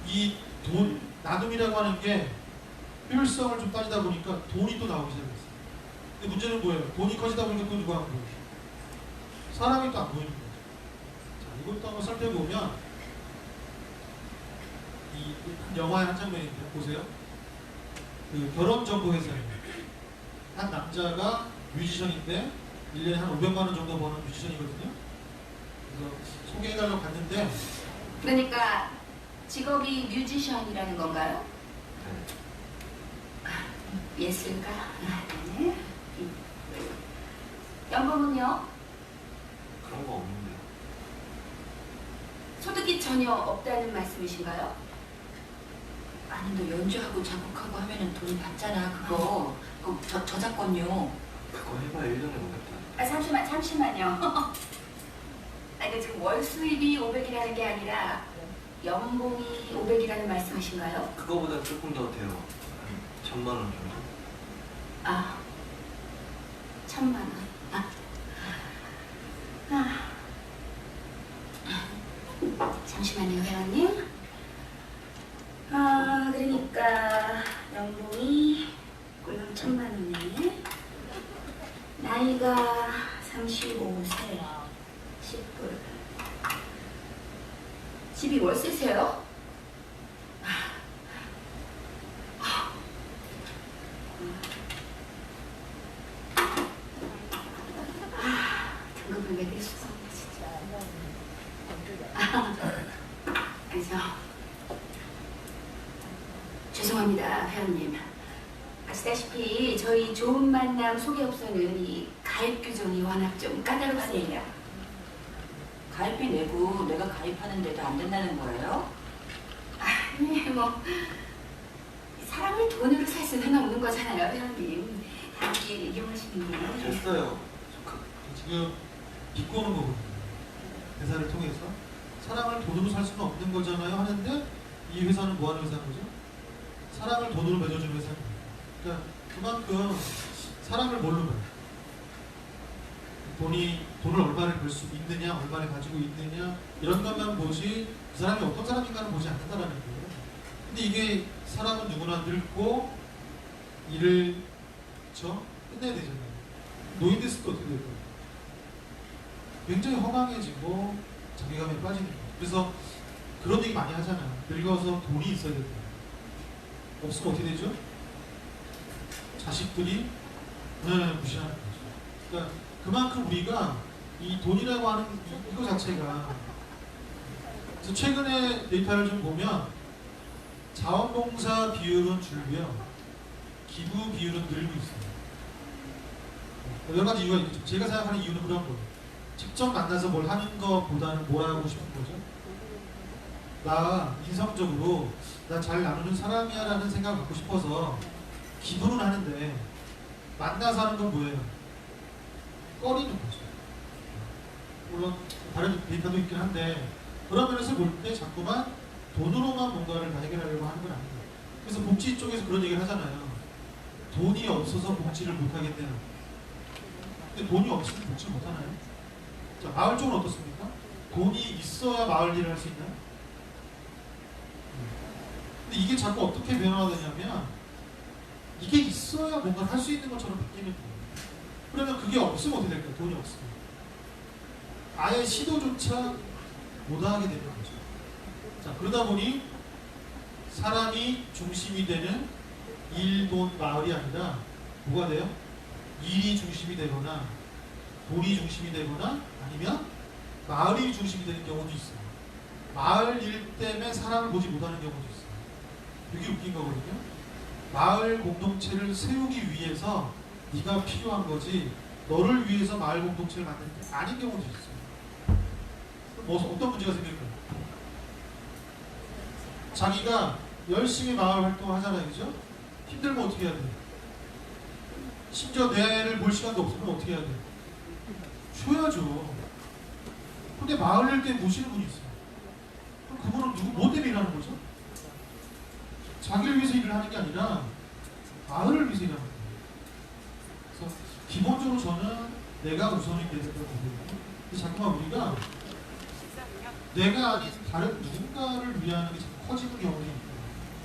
이 돈, 나눔이라고 하는 게 효율성을 좀 따지다 보니까 돈이 또 나오기 시작했어요. 근데 문제는 뭐예요? 돈이 커지다 보니까 또 누가 안 보이죠? 사람이 또 안 보이는 거죠. 자, 이것도 한번 살펴보면 이 영화의 한 장면인데 보세요. 그 결혼정보 회사에 한 남자가 뮤지션인데 1년에 한 500만 원 정도 버는 뮤지션이거든요. 그래서 소개해달라고 갔는데 그러니까 직업이 뮤지션이라는 건가요? 예술가. 네. 연봉은요? 그런 거 없는데. 소득이 전혀 없다는 말씀이신가요? 아니 너 연주하고 작곡하고 하면은 돈 받잖아 그거. 저작권료. 그거 해봐야 1년에 오겠다. 아, 잠시만요. 아니, 지금 월 수입이 500이라는 게 아니라 연봉이 500이라는 말씀이신가요? 그거보다 조금 더 돼요. 1000만 원 정도. 아, 1000만 원. 잠시만요, 회원님. 그러니까 연봉이 꿀랑 1000만 원이네. 나이가 35세, 10불. 집이 월세세요? 등급을 매길 수가 없네, 진짜. 그래서 죄송합니다, 회원님. 아시다시피 저희 좋은 만남 소개업소는 이 가입 규정이 워낙 좀 까다롭습니다. 가입비 내고 내가 가입하는데도 안 된다는 거예요? 아니, 뭐 사람을 돈으로 살 수는 없는 거잖아요, 회원님. 다음에 얘기하시는 게. 됐어요. 지금 비꼬는 거거든요. 회사를 통해서 사람을 돈으로 살 수는 없는 거잖아요 하는데 이 회사는 뭐 하는 회사인 거죠? 사람을 돈으로 맺어주는 회사입니다. 그러니까 그만큼 사람을 뭘로 봐요? 돈을 얼마나 벌 수 있느냐, 얼마나 가지고 있느냐 이런 것만 보지 그 사람이 어떤 사람인가는 보지 않는다라는 거예요. 근데 이게 사람은 누구나 늙고 일을 그쵸? 끝내야 되잖아요. 노인 됐을 때 어떻게 될까요? 굉장히 허망해지고 자괴감에 빠지는 거예요. 그래서 그런 얘기 많이 하잖아요. 늙어서 돈이 있어야 된다. 없으면 어떻게 되죠? 자식들이 무시하는 거죠. 그러니까 그만큼 우리가 이 돈이라고 하는 이거 자체가 그래서 최근에 데이터를 좀 보면 자원봉사 비율은 줄고요. 기부 비율은 늘고 있어요. 여러 가지 이유가 있겠죠. 제가 생각하는 이유는 그런 거예요. 직접 만나서 뭘 하는 것보다는 뭘 하고 싶은 거죠? 나 인성적으로 나 잘 나누는 사람이야 라는 생각을 갖고 싶어서 기부는 하는데 만나서 하는 건 뭐예요? 꺼리는 거죠. 물론 다른 데이터도 있긴 한데 그런 면에서 볼 때 자꾸만 돈으로만 뭔가를 다 해결하려고 하는 건 아니에요. 그래서 복지 쪽에서 그런 얘기를 하잖아요. 돈이 없어서 복지를 못하겠네요. 근데 돈이 없으면 복지를 못하나요? 자, 마을 쪽은 어떻습니까? 돈이 있어야 마을 일을 할 수 있나요? 근데 이게 자꾸 어떻게 변화가 되냐면 이게 있어야 뭔가 할 수 있는 것처럼 바뀌는 거예요. 그러면 그게 없으면 어떻게 될까요? 돈이 없으면 아예 시도조차 못하게 되는 거죠. 자, 그러다 보니 사람이 중심이 되는 일, 돈, 마을이 아니라 뭐가 돼요? 일이 중심이 되거나 돈이 중심이 되거나 아니면 마을이 중심이 되는 경우도 있어요. 마을 일 때문에 사람을 보지 못하는 경우도 있어요. 되게 웃긴 거거든요. 마을 공동체를 세우기 위해서 네가 필요한 거지 너를 위해서 마을 공동체를 만드는 게 아닌 경우도 있어요. 뭐 어떤 문제가 생길까요? 자기가 열심히 마을 활동을 하잖아요. 그죠? 힘들면 어떻게 해야 돼요? 심지어 뇌를 볼 시간도 없으면 어떻게 해야 돼요? 쉬어야죠. 근데 마을 일 때 모시는 분이 있어요. 그럼 그분은 뭐 때문에 일하는 거죠? 자기를 위해서 일을 하는 게 아니라 마을을 위해서 일하는 거예요. 그래서 기본적으로 저는 내가 우선이 돼야 된다고 보거든요. 근데 자꾸만 우리가 내가 아닌 다른 누군가를 위하는 게 자꾸 커지는 경우가 있어요.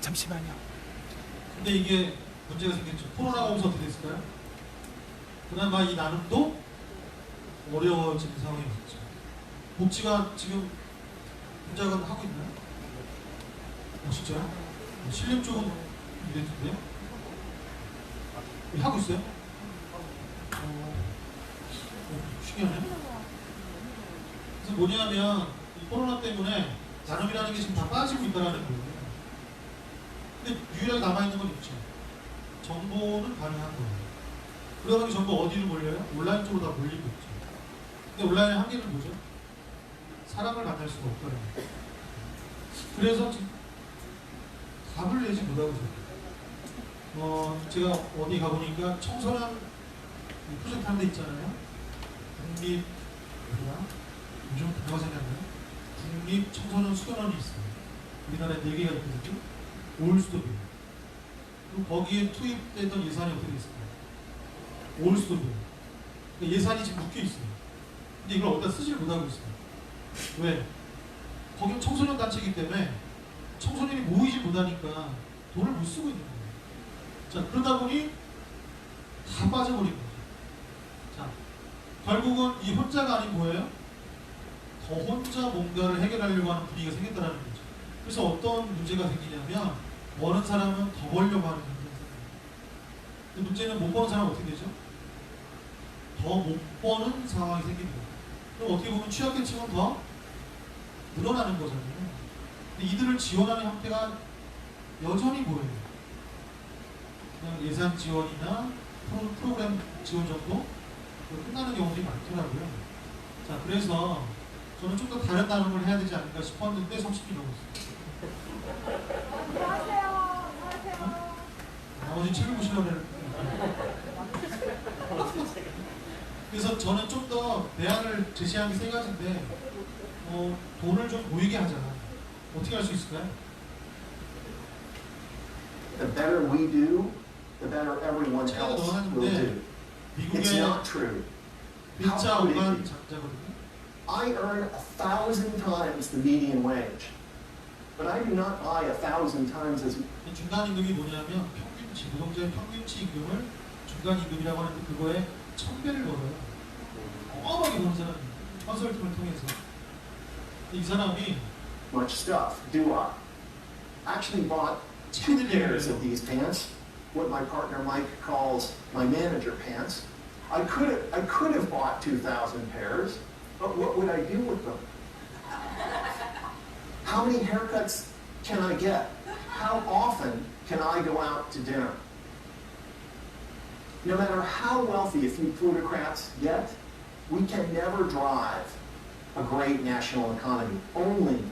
잠시만요. 근데 이게 문제가 생겼죠. 코로나가 오면서 어떻게 됐을까요? 그나마 이 나눔도 어려워지는 상황이 왔죠. 복지가 지금 동작은 하고 있나요? 진짜요? 신림 쪽은 이랬는데요? 하고 있어요? 신기하네. 그래서 뭐냐면 이 코로나 때문에 나눔이라는 게 지금 다 빠지고 있다는 거예요. 근데 유일하게 남아있는 건 있죠. 정보는 가능한 거예요. 그러다 보니 전부 어디로 몰려요? 온라인 쪽으로 다 몰리고 있죠. 근데 온라인의 한계는 뭐죠? 사람을 만날 수가 없다는 거예요. 그래서 지금 답을 내지 못하고 있어요. 제가 어디 가보니까 청소년 프로젝트 하는 데 있잖아요. 국립, 뭐야? 요즘 단어가 생각나요? 국립 청소년 수련원이 있어요. 우리나라에 4개가 있거든요. 올스톱이에요. 그럼 거기에 투입되던 예산이 어떻게 됐을까요? 올스톱이에요. 그러니까 예산이 지금 묶여 있어요. 근데 이걸 어디다 쓰지를 못하고 있어요. 왜? 거긴 청소년 단체이기 때문에 청소년이 모이지 못하니까 돈을 못 쓰고 있는 거예요. 자, 그러다 보니 다 빠져버린 거죠. 자, 결국은 이 혼자가 아닌 뭐예요? 더 혼자 뭔가를 해결하려고 하는 분위기가 생긴다는 거죠. 그래서 어떤 문제가 생기냐면 버는 사람은 더 벌려고 하는 문제가 생깁니다. 근데 문제는 못 버는 사람은 어떻게 되죠? 더 못 버는 상황이 생깁니다. 그럼 어떻게 보면 취약계층은 더 늘어나는 거잖아요. 근데 이들을 지원하는 형태가 여전히 뭐예요? 그냥 예산 지원이나 프로그램 지원 정도 끝나는 경우들이 많더라고요. 자, 그래서 저는 좀 더 다른 나눔을 해야 되지 않을까 싶었는데 30분이 넘었어요. 나머지 책을 보시려고 했는데. 그래서 저는 좀 더 대안을 제시한 게 3가지인데 돈을 좀 모이게 하자. 어떻게 할 수 있을까요? The better we do, the better everyone 제가 else will 넣어놨는데 do. It's 미국의 not true. 빌자 How could it 오만 be? 작자거든요. I earn 1,000 times the median wage, but I do not buy 1,000 times as. 중간 임금이 뭐냐면 평균치, 노동자의 평균치 임금을 중간 임금이라고 하는데 그거에 1000배를 벌어요. 어마어마하게 버는 사람이에요. 컨설팅을 통해서. 이 사람이 Much stuff, do I? Actually bought 2 pairs of these pants, what my partner Mike calls my manager pants. I could have bought 2,000 pairs, but what would I do with them? How many haircuts can I get? How often can I go out to dinner? No matter how wealthy a few plutocrats get, we can never drive a great national economy. Only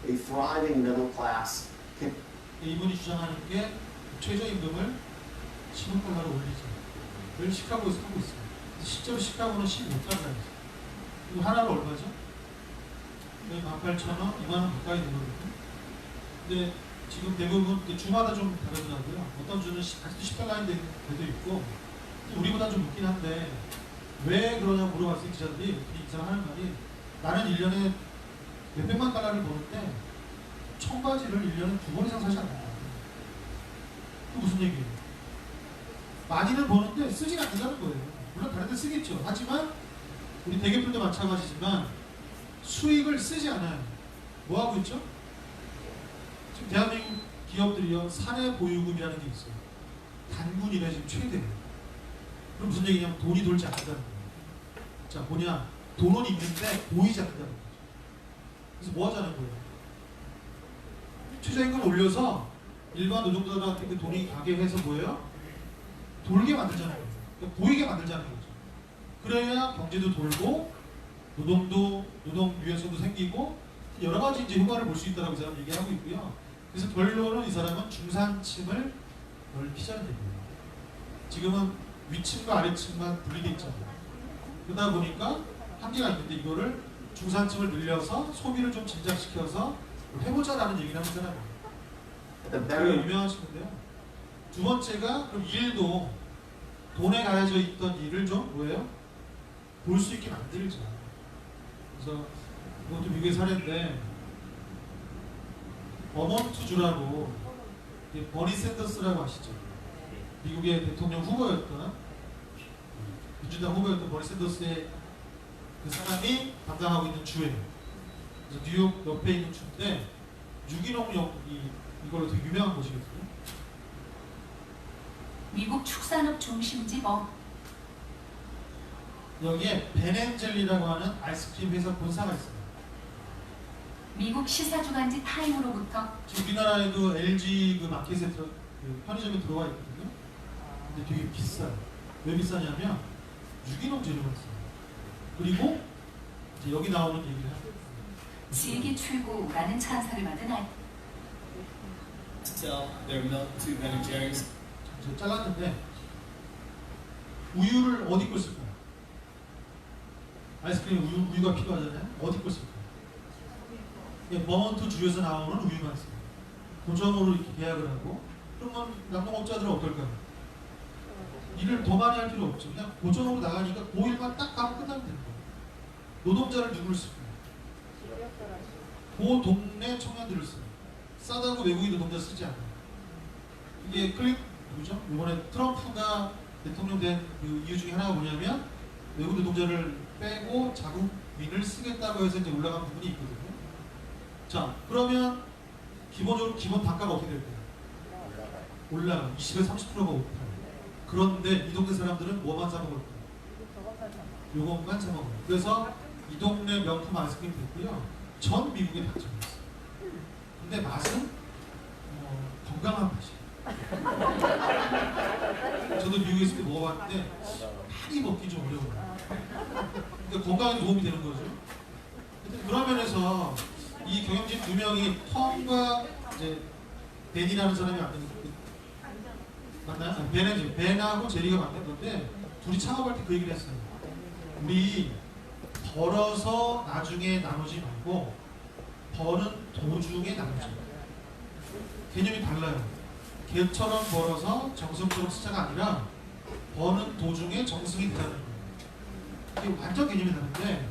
a thriving middle class can. 이분이 주장하는 게 최저임금을 15달러로 올리죠. 늘 시카고에서 하고 있어요. 실제로 시카고는 15달러예요. 그리고 하나로 얼마죠? 18,000원, 2만원 가까이 되거든요. 근데 지금 대부분 주마다 좀 다르더라고요. 어떤 주는 아직도 10달러인 데도 있고 우리보다 좀 높긴 한데 왜 그러냐고 물어봤을 때 기자들이 이 사람 하는 말이 나는 1년에 몇백만 달러를 버는데 청바지를 1년에 2번 이상 사지 않는다. 그 무슨 얘기예요? 많이는 버는데 쓰진 않는다는 거예요. 물론 다른 데 쓰겠죠. 하지만 우리 대기업들도 마찬가지지만 수익을 쓰지 않아요. 뭐 하고 있죠? 지금 대한민국 기업들이요 사내 보유금이라는 게 있어요. 단군이래 지금 최대예요. 그럼 무슨 얘기냐면 돈이 돌지 않는다는 거예요. 자, 뭐냐? 돈은 있는데 보이지 않는다는 거죠. 그래서 뭐 하자는 거예요? 최저임금 올려서 일반 노동자들한테 그 돈이 가게 해서 뭐예요? 돌게 만들자는 거예요. 그러니까 보이게 만들자는 거죠. 그래야 경제도 돌고 노동 유연성도 생기고 여러 가지 이제 효과를 볼 수 있다라고 이 사람 얘기하고 있고요. 그래서 결론은 이 사람은 중산층을 넓히자는 얘기예요. 지금은 위층과 아래층만 분리돼 있잖아요. 그러다 보니까 한계가 있는데 이거를 중산층을 늘려서 소비를 좀 진작시켜서 해보자라는 얘기를 하는 사람이에요. 되게 유명하시는데요. 두 번째가 그럼 일도 돈에 가해져 있던 일을 좀 뭐예요? 볼 수 있게 만들자. 그래서 이것도 미국의 사례인데 버몬트주라고 버니 샌더스라고 아시죠? 미국의 대통령 후보였던 민주당 후보였던 버니 샌더스의 그 사람이 담당하고 있는 주예요. 그래서 뉴욕 옆에 있는 주인데 유기농 이걸로 되게 유명한 곳이거든요. 미국 축산업 중심지 뭐. 여기에 벤앤젤리라고 하는 아이스크림 회사 본사가 있어요. 미국 시사주간지 타임으로부터 지금 우리나라에도 LG 그 마켓에 그 편의점에 들어와 있거든요. 근데 되게 비싸요. 왜 비싸냐면 유기농 재료가 있어요. 그리고 이제 여기 나오는 얘기를 하고 세계 최고라는 찬사를 받은 아이. Tell their milk to Ben & Jerry's. 이제 잘랐는데 우유를 어디 걸 쓸까요? 아이스크림에 우유가 필요하잖아요. 어디 걸 쓸까요? 머먼트 주에서 나오는 우유만 써요. 고점으로 이렇게 계약을 하고 그러면 낙농업자들은 어떨까요? 일을 더 많이 할 필요 없죠. 그냥 고점으로 나가니까 고일만 딱 가면 끝나면 되는 거예요. 노동자를 누구를 쓸까요? 그 동네 청년들을 써요. 싸다고 외국인 노동자 쓰지 않아요. 이게 누구죠? 이번에 트럼프가 대통령 된 그 이유 중에 하나가 뭐냐면 외국 노동자를 빼고 자국민을 쓰겠다고 해서 이제 올라간 부분이 있거든요. 자, 그러면 기본적으로 기본 단가가 어떻게 될까요? 올라가. 20에서 30%가 오르고요. 그런데 이 동네 사람들은 뭐만 사 먹을까요? 요것만 사 먹어요. 그래서 이 동네 명품 아이스크림 됐고요. 전 미국에 발전했어요. 근데 맛은 건강한 맛이에요. 저도 미국에 있을 때 먹어봤는데 많이 먹기 좀 어려워요. 그러니까 건강에 도움이 되는 거죠. 그런 면에서 이 경영진 두 명이 톰과 이제 벤이라는 사람이 만든 맞나요? 벤하고 제리가 만든 건데 둘이 창업할 때 그 얘기를 했어요. 우리 벌어서 나중에 나누지 말고 버는 도중에 나누자. 개념이 달라요. 개처럼 벌어서 정성스러운 쓰자가 아니라 버는 도중에 정승이 되자는 거예요. 이게 완전 개념이 다른데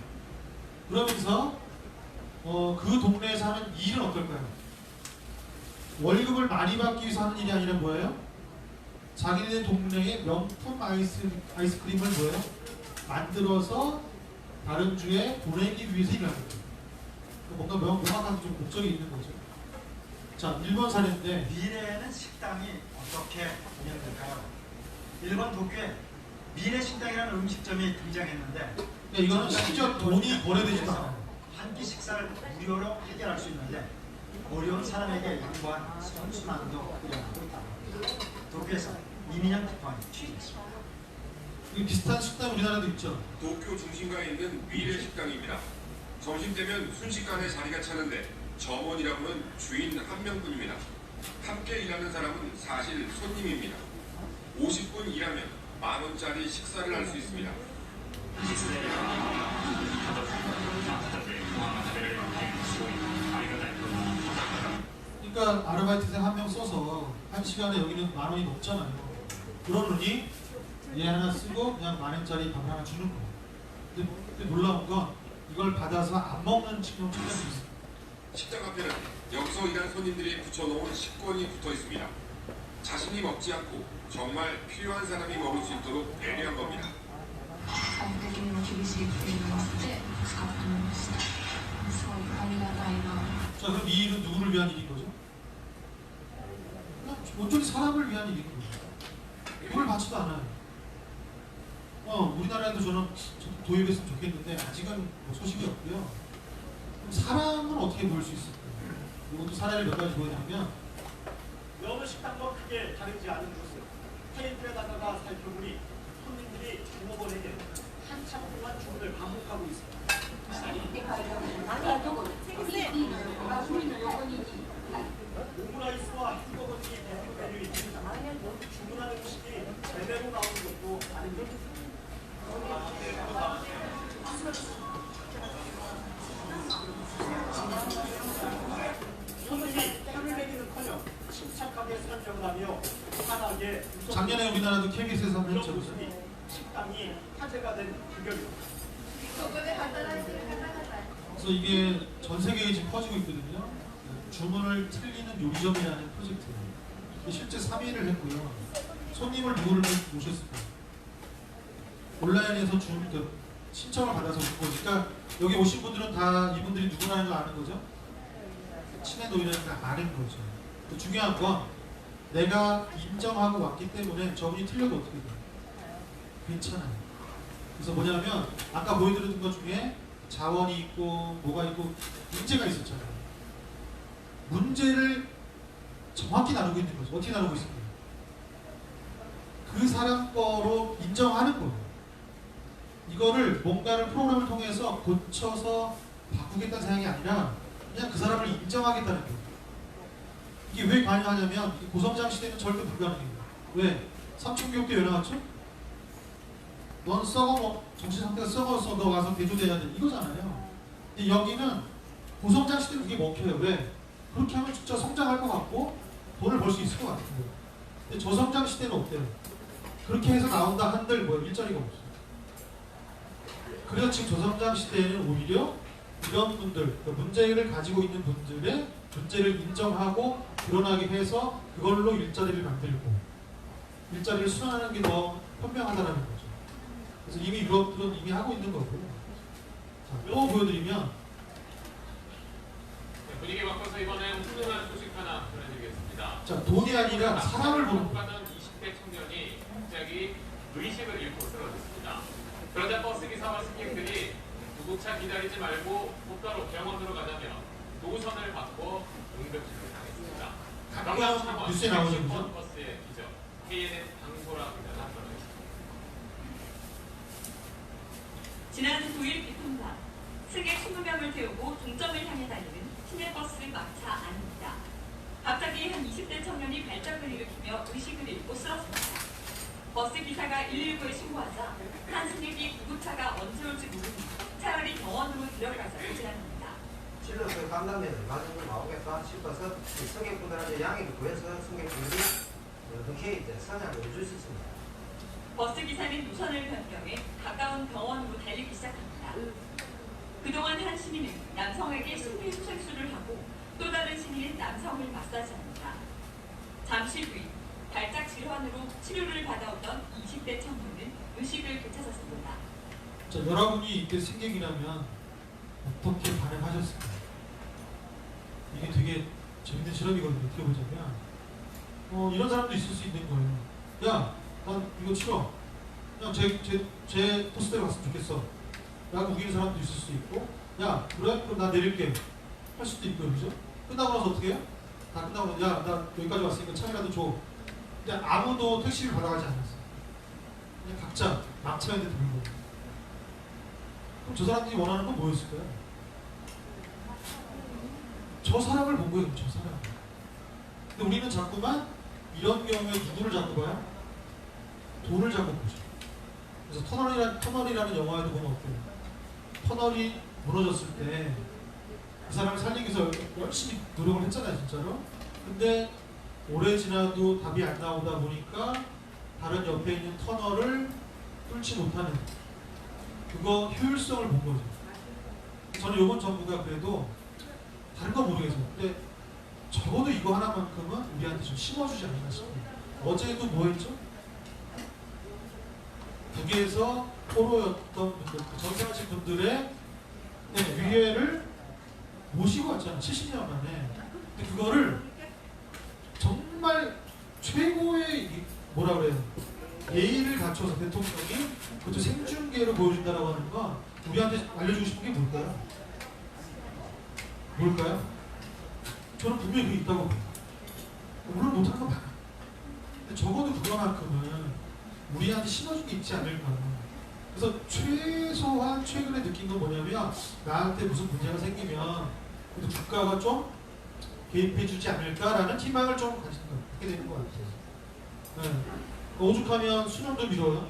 그러면서 그 동네에서 하는 일은 어떨까요? 월급을 많이 받기 위해서 하는 일이 아니라 뭐예요? 자기네 동네의 명품 아이스크림을 뭐예요? 만들어서 다른 주에 보내기 위해서 일하는 거예요. 뭔가 명확한 좀 목적이 있는 거죠. 자, 1번 사례인데 미래에는 식당이 어떻게 운영될까요? 1번 도쿄에 미래식당이라는 음식점이 등장했는데 그러니까 이거는 실제 돈이 거래되지도 않아요. 한 끼 식사를 무료로 해결할 수 있는데 어려운 사람에게 양보한 선순환도 운영하고 있다. 도쿄에서 이민영 특파원이 취재했습니다. 비슷한 식당 우리나라도 있죠. 도쿄 중심가에 있는 미래 식당입니다. 점심때면 순식간에 자리가 차는데 점원이라고는 주인 한 명뿐입니다. 함께 일하는 사람은 사실 손님입니다. 50분 일하면 10,000원짜리 식사를 할 수 있습니다. 그러니까 아르바이트생 한 명 써서 한 시간에 여기는 10,000원이 넘잖아요. 그러느니 얘 하나 쓰고 그냥 10,000원짜리 밥 하나 주는 거예요. 근데 놀라운 건 이걸 받아서 안 먹는 친구는 찾을 수 있어요. 식당 앞에는 여기서 일한 손님들이 붙여놓은 식권이 붙어 있습니다. 자신이 먹지 않고 정말 필요한 사람이 먹을 수 있도록 배려한 겁니다. 자, 그럼 이 일은 누구를 위한 일인 거죠? 온전히 사람을 위한 일인 거죠. 돈을 받지도 않아요. 우리나라에도 저는 도입했으면 좋겠는데 아직은 뭐 소식이 없고요. 그럼 사람은 어떻게 보일 수 있을까요? 이것도 사례를 몇 가지 보여드리면 여느 식당과 크게 다르지 않은 것은 테이블에다가 살펴보니 손님들이 종업원에게 한참 동안 주문을 반복하고 있습니다. 오므라이스와 햄버거 등이 대표 메뉴입니다. 주문하는 음식이 제대로 나오는 것도 아닌데 손님이 편을 내기는커녕 침착하게 설명을 하며 편하게 작년에 우리나라도 KBS에서 한번 했죠. 모습이 식당이 화제가 된 비결입니다. 그래서 이게 전 세계에 지금 퍼지고 있거든요. 주문을 틀리는 요리점이라는 프로젝트예요. 실제 3위를 했고요. 손님을 누구를 모셨을까요? 온라인에서 신청을 받아서 온 거죠. 그러니까 여기 오신 분들은 다 이분들이 누구라는 걸 아는 거죠? 친해 노인이라는 걸 아는 거죠. 중요한 건 내가 인정하고 왔기 때문에 저분이 틀려도 어떻게 돼요? 괜찮아요. 그래서 뭐냐면 아까 보여드렸던 것 중에 자원이 있고 뭐가 있고 문제가 있었잖아요. 문제를 정확히 나누고 있는 거죠. 어떻게 나누고 있습니까? 그 사람 거로 인정하는 거예요. 이거를 뭔가를 프로그램을 통해서 고쳐서 바꾸겠다는 생각이 아니라 그냥 그 사람을 인정하겠다는 거예요. 이게 왜 가능하냐면 고성장 시대는 절대 불가능해요. 왜? 삼촌교육 때 왜 나왔죠? 넌 썩어, 정신 상태가 썩어서 너 와서 대조돼야 돼. 이거잖아요. 근데 여기는 고성장 시대는 그게 먹혀요. 왜? 그렇게 하면 진짜 성장할 것 같고 돈을 벌 수 있을 것 같은 거예요. 근데 저성장 시대는 어때요? 그렇게 해서 나온다 한들 뭐 일자리가 없어요. 그래서 지금 저성장 시대에는 오히려 이런 분들, 그러니까 문제를 가지고 있는 분들의 문제를 인정하고 드러나게 해서 그걸로 일자리를 만들고 일자리를 순환하는 게 더 현명하다는 거죠. 그래서 이미 유럽들은 이미 하고 있는 거고요. 자, 또 보여드리면 분위기 바꿔서 이번엔 훈훈한 소식 하나 전해드리겠습니다. 자, 돈이 아니라 사람을 보는 가는 20대 청년이 갑자기 의식을 잃고 쓰러졌습니다. 그러자 버스 기사와 승객들이 구급차 기다리지 말고 곧바로 병원으로 가자며 노선을 바꿔 응급실로 당했습니다. 가까운 뉴스에 나오는 거죠? 버스의 기적. KNN 강소라 기자가 전해주셨습니다. 지난 9일 비통사 승객 20명을 태우고 종점을 향해 달리는 시내버스 막차 안입니다. 갑자기 한 20대 청년이 발작을 일으키며 의식을 잃고 쓰러집니다. 버스 기사가 119에 신고하자 한 승객이 구급차가 언제 올지 모르니 차라리 병원으로 데려가서 조치합니다. 실로서 감당면 얼마 정도 나오겠다 싶어서 승객분들한테 양해를 구해서 승객분들이 흔쾌히 선약을 해줄 수 있습니다. 버스 기사는 노선을 변경해 가까운 병원으로 달리기 시작합니다. 그동안 한 시민은 남성에게 심폐소생술을 하고 또 다른 시민은 남성을 마사지합니다. 잠시 후인 발작 질환으로 치료를 받아오던 20대 청년은 의식을 되찾았습니다. 자, 여러분이 이때 승객이라면 어떻게 반응하셨을까요? 이게 되게 재밌는 실험이거든요. 어떻게 보자면 이런 사람도 있을 수 있는 거예요. 야, 난 이거 싫어. 그냥 제 코스대로 갔으면 좋겠어. 라고 우기는 사람도 있을 수 있고, 야, 그래? 그럼 나 내릴게. 할 수도 있고요. 그죠? 끝나고 나서 어떻게 해요? 다 끝나고 나서, 야, 나 여기까지 왔으니까 차이라도 줘. 근데 아무도 택시를 받아가지 않았어요. 그냥 각자 막차에 들고. 그럼 저 사람들이 원하는 건 뭐였을까요? 저 사람을 본 거예요. 저 사람. 근데 우리는 자꾸만 이런 경우에 누구를 잡고 봐요? 돈을 잡고 보죠. 그래서 터널이라는 영화에도 보면 어때요? 터널이 무너졌을 때 그 사람을 살리기 위해서 열심히 노력을 했잖아요. 진짜로. 근데 오래 지나도 답이 안 나오다 보니까 다른 옆에 있는 터널을 뚫지 못하는 그거 효율성을 본 거죠. 저는 이번 정부가 그래도 다른 건 모르겠어요. 근데 적어도 이거 하나만큼은 우리한테 좀 심어주지 않나 싶어요. 어제도 뭐 했죠? 북에서 포로였던 분들, 전생하신 분들의 위해를 모시고 왔잖아요. 70년 만에. 근데 그거를 정말 최고의 뭐라 그래요? 예의를 갖춰서 대통령이 그것도 생중계로 보여준다라고 하는 건 우리한테 알려주고 싶은 게 뭘까요? 뭘까요? 저는 분명히 그게 있다고 봐요. 물론 못하는 건 많아요. 근데 적어도 그거만큼은 우리한테 심어준 게 있지 않을까. 그래서 최소한 최근에 느낀 건 뭐냐면 나한테 무슨 문제가 생기면 그래도 국가가 좀 개입해주지 않을까라는 희망을 좀 갖게 되는 것 같아요. 네. 오죽하면 수년도 미뤄요.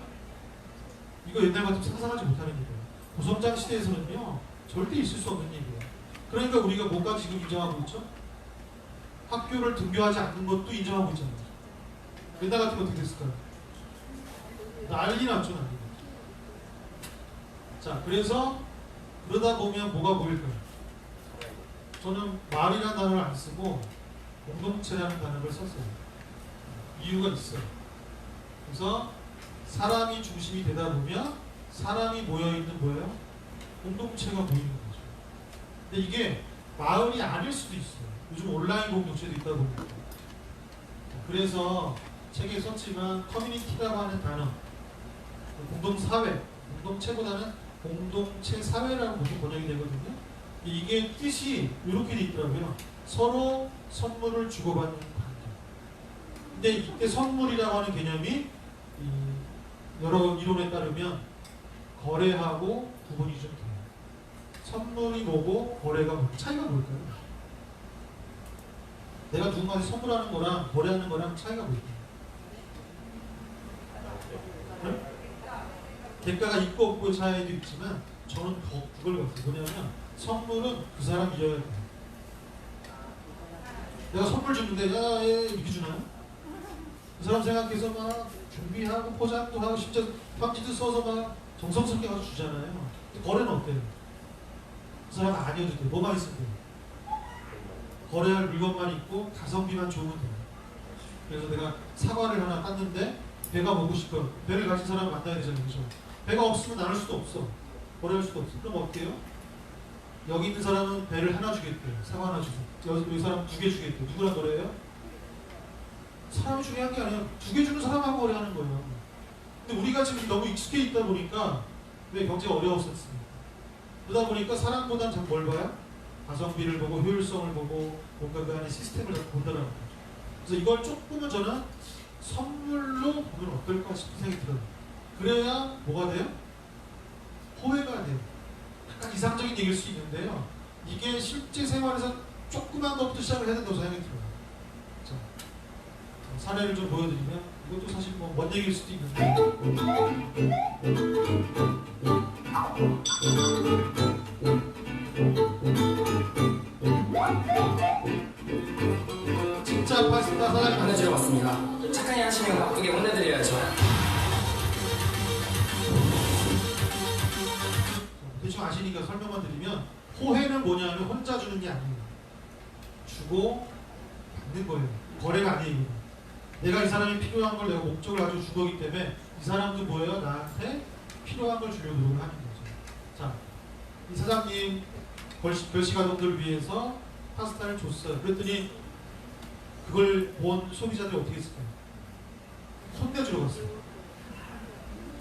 이거 옛날 같으면 상상하지 못하는 일이에요. 고성장 시대에서는요 절대 있을 수 없는 일이에요. 그러니까 우리가 뭐가 지금 인정하고 있죠? 학교를 등교하지 않는 것도 인정하고 있잖아요. 옛날 같으면 어떻게 됐을까요? 난리 났죠, 난리. 자, 그래서 그러다 보면 뭐가 보일까요? 저는 말이라는 단어를 안 쓰고 공동체라는 단어를 썼어요. 이유가 있어요. 그래서 사람이 중심이 되다 보면 사람이 모여있는 뭐예요? 공동체가 모이는 거죠. 근데 이게 마을이 아닐 수도 있어요. 요즘 온라인 공동체도 있다 보니까. 그래서 책에 썼지만 커뮤니티라고 하는 단어, 공동사회, 공동체보다는 공동체 사회라고 보통 번역이 되거든요. 이게 뜻이 이렇게 돼 있더라고요. 서로 선물을 주고받는 관계. 근데 이때 선물이라고 하는 개념이 여러 이론에 따르면 거래하고 구분이 좀 돼요. 선물이 뭐고 거래가 뭐고 차이가 뭘까요? 내가 누군가한테 선물하는 거랑 거래하는 거랑 차이가 뭘까요? 네? 대가가 있고 없고의 차이도 있지만 저는 그걸 봤어요. 뭐냐면 선물은 그 사람이 이어야 돼요. 내가 선물 주는데 야, 얘 이렇게 주나요? 그 사람 생각해서 막 준비하고 포장도 하고 심지어 편지도 써서 막 정성스럽게 가서 주잖아요. 거래는 어때요? 그 사람 아니어도 돼요. 뭐만 있으면 돼요. 거래할 물건만 있고 가성비만 좋으면 돼요. 그래서 내가 사과를 하나 땄는데 배가 먹고 싶어요. 배를 가진 사람을 만나야 되잖아요. 그죠? 배가 없으면 나눌 수도 없어. 거래할 수도 없어. 그럼 어떻게 해요? 여기 있는 사람은 배를 하나 주겠대요. 사과 하나 주고. 여기 사람 2개 주겠대요. 누구랑 거래해요? 사람이 중요한 게 아니라 2개 주는 사람하고 거래하는 거예요. 근데 우리가 지금 너무 익숙해 있다 보니까 왜 경제가 어려웠었습니까? 그러다 보니까 사람보다는 참 뭘 봐요? 가성비를 보고 효율성을 보고 뭔가 그 안에 시스템을 본다는 거죠. 그래서 이걸 조금은 저는 선물로 보면 어떨까 싶은 생각이 들어요. 그래야 뭐가 돼요? 호혜가 돼요. 약간 이상적인 얘기일 수 있는데요. 이게 실제 생활에서 조그만 것부터 시작을 해야 된다고 생각이 들어요. 자, 사례를 좀 보여드리면 이것도 사실 뭐 먼 얘기일 수도 있는데 진짜 파스타 사장님 안내주러 왔습니다. 착하게 하시면 나쁘게 혼내드려야죠. 대충 아시니까 설명만 드리면 호혜는 뭐냐면 혼자 주는 게 아니에요. 주고 받는 거예요. 거래가 아니에요. 내가 이 사람이 필요한 걸 내가 목적을 가지고 준 거기 때문에 이 사람도 뭐예요? 나한테 필요한 걸 주려고 노력을 하는 거죠. 자, 이 사장님 결식 아동들을 위해서 파스타를 줬어요. 그랬더니 그걸 본 소비자들이 어떻게 했을까요? 혼내주러 갔어요.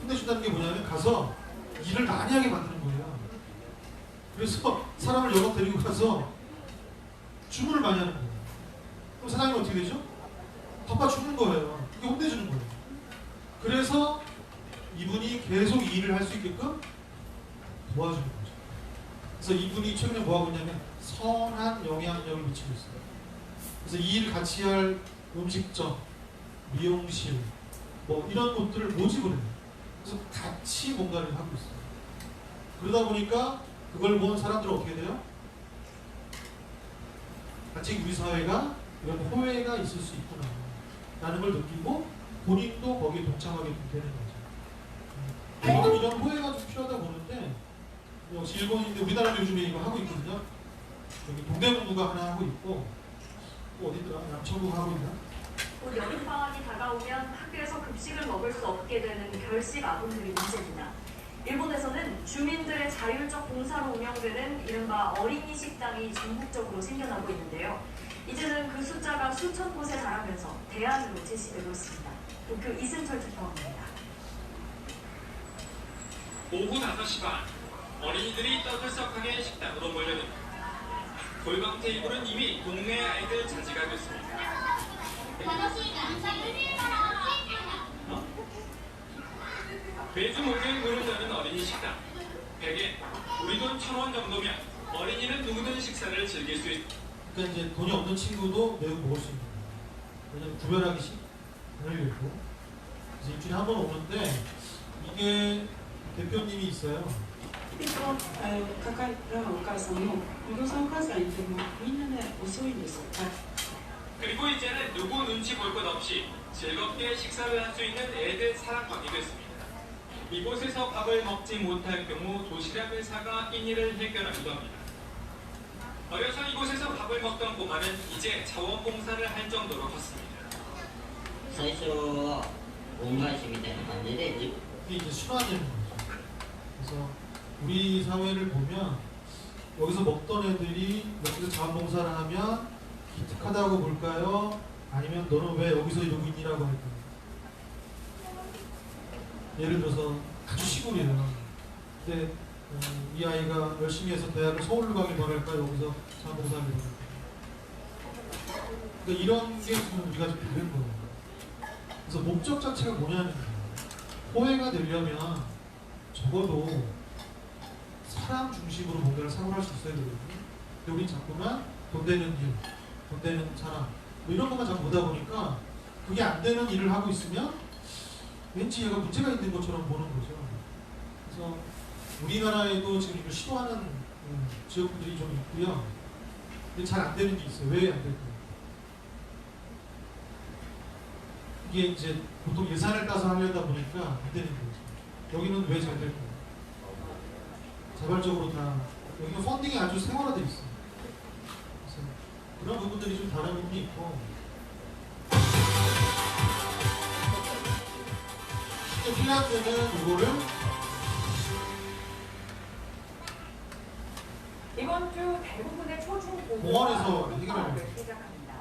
혼내준다는 게 뭐냐면 가서 일을 많이 하게 만드는 거예요. 그래서 사람을 여러 데리고 가서 주문을 많이 하는 거예요. 그럼 사장님 어떻게 되죠? 바빠 죽는 거예요. 이게 혼내주는 거예요. 그래서 이분이 계속 일을 할 수 있게끔 도와주는 거죠. 그래서 이분이 최근에 뭐하고 있냐면 선한 영향력을 미치고 있어요. 그래서 이 일을 같이 할 음식점, 미용실, 뭐 이런 곳들을 모집을 해요. 그래서 같이 뭔가를 하고 있어요. 그러다 보니까 그걸 본 사람들은 어떻게 돼요? 같이 우리 사회가 이런 호혜가 있을 수 있구나 라는 걸 느끼고 본인도 거기에 동참하게 되는 거죠. 저는 이런 호혜가 좀 필요하다고 보는데 역시 일본인데 우리나라도 요즘에 이거 하고 있거든요. 여기 동대문구가 하나 하고 있고 또 어디더라? 남천구가 하고 있나? 곧 여름방학이 다가오면 학교에서 급식을 먹을 수 없게 되는 결식 아동들이 문제입니다. 일본에서는 주민들의 자율적 봉사로 운영되는 이른바 어린이 식당이 전국적으로 생겨나고 있는데요. 이제는 그 숫자가 수천 곳에 달하면서 대안으로 제시되고 있습니다. 도쿄 이승철 특파원입니다. 오후 5시 반, 어린이들이 떠들썩하게 식당으로 몰려듭니다. 골방 테이블은 이미 동네 아이들 차지가 됐습니다. 매주 목요일 문을 여는 어린이 식당. 100엔, 우리 돈 1,000원 정도면 어린이는 누구든 식사를 즐길 수 있습니다. 그러니까 이제 돈이 없는 친구도 매우 먹을 수 있는 거예요. 왜냐면 구별하기 힘들고. 그래서 일주일에 한 번 오는데 이게 대표님이 있어요. 抱えたお母さんもお父さんお母さんいてもみんなね遅いんですよ。 그리고 이제는 누구 눈치 볼 것 없이 즐겁게 식사를 할 수 있는 애들 사랑방이 됐습니다. 이곳에서 밥을 먹지 못할 경우 도시락을 사가 끼니를 해결하기도 합니다. 어려서 이곳에서 밥을 먹던 꼬마는 이제 자원봉사를 할 정도로 컸습니다. 最初は恩返しみたいな感じで 이게 이제 순환되는 거죠. 그래서 우리 사회를 보면 여기서 먹던 애들이 여기서 자원봉사를 하면 기특하다고 볼까요? 아니면 너는 왜 여기서 이러고 있니라고 할 거예요. 예를 들어서 아주 시골이에요. 근데 이 아이가 열심히 해서 대학을 서울로 가길 바랄까 여기서 자원봉사를 바랄까. 그러니까 이런 게 지금 우리가 좀 되는 거예요. 그래서 목적 자체가 뭐냐는 거예요. 호혜가 되려면 적어도 사람 중심으로 뭔가를 사고할 수 있어야 되거든요. 근데 우리 자꾸만 돈 되는 일, 돈 되는 사람 뭐 이런 것만 자꾸 보다 보니까 그게 안 되는 일을 하고 있으면 왠지 얘가 문제가 있는 것처럼 보는 거죠. 그래서 우리나라에도 지금 이걸 시도하는 지역들이 좀 있고요. 근데 잘 안 되는 게 있어요. 왜 안 될까요? 이게 이제 보통 예산을 따서 하려다 보니까 안 되는 거죠. 여기는 왜 잘 될까요? 자발적으로 다 여기는 펀딩이 아주 생활화되어 있어요. 그래서 그런 부분들이 좀 다른 부분이 있고 핀란드는 이거를 이번 주 대부분의 초중고교가 공원에서 해결하는 방학을 시작합니다.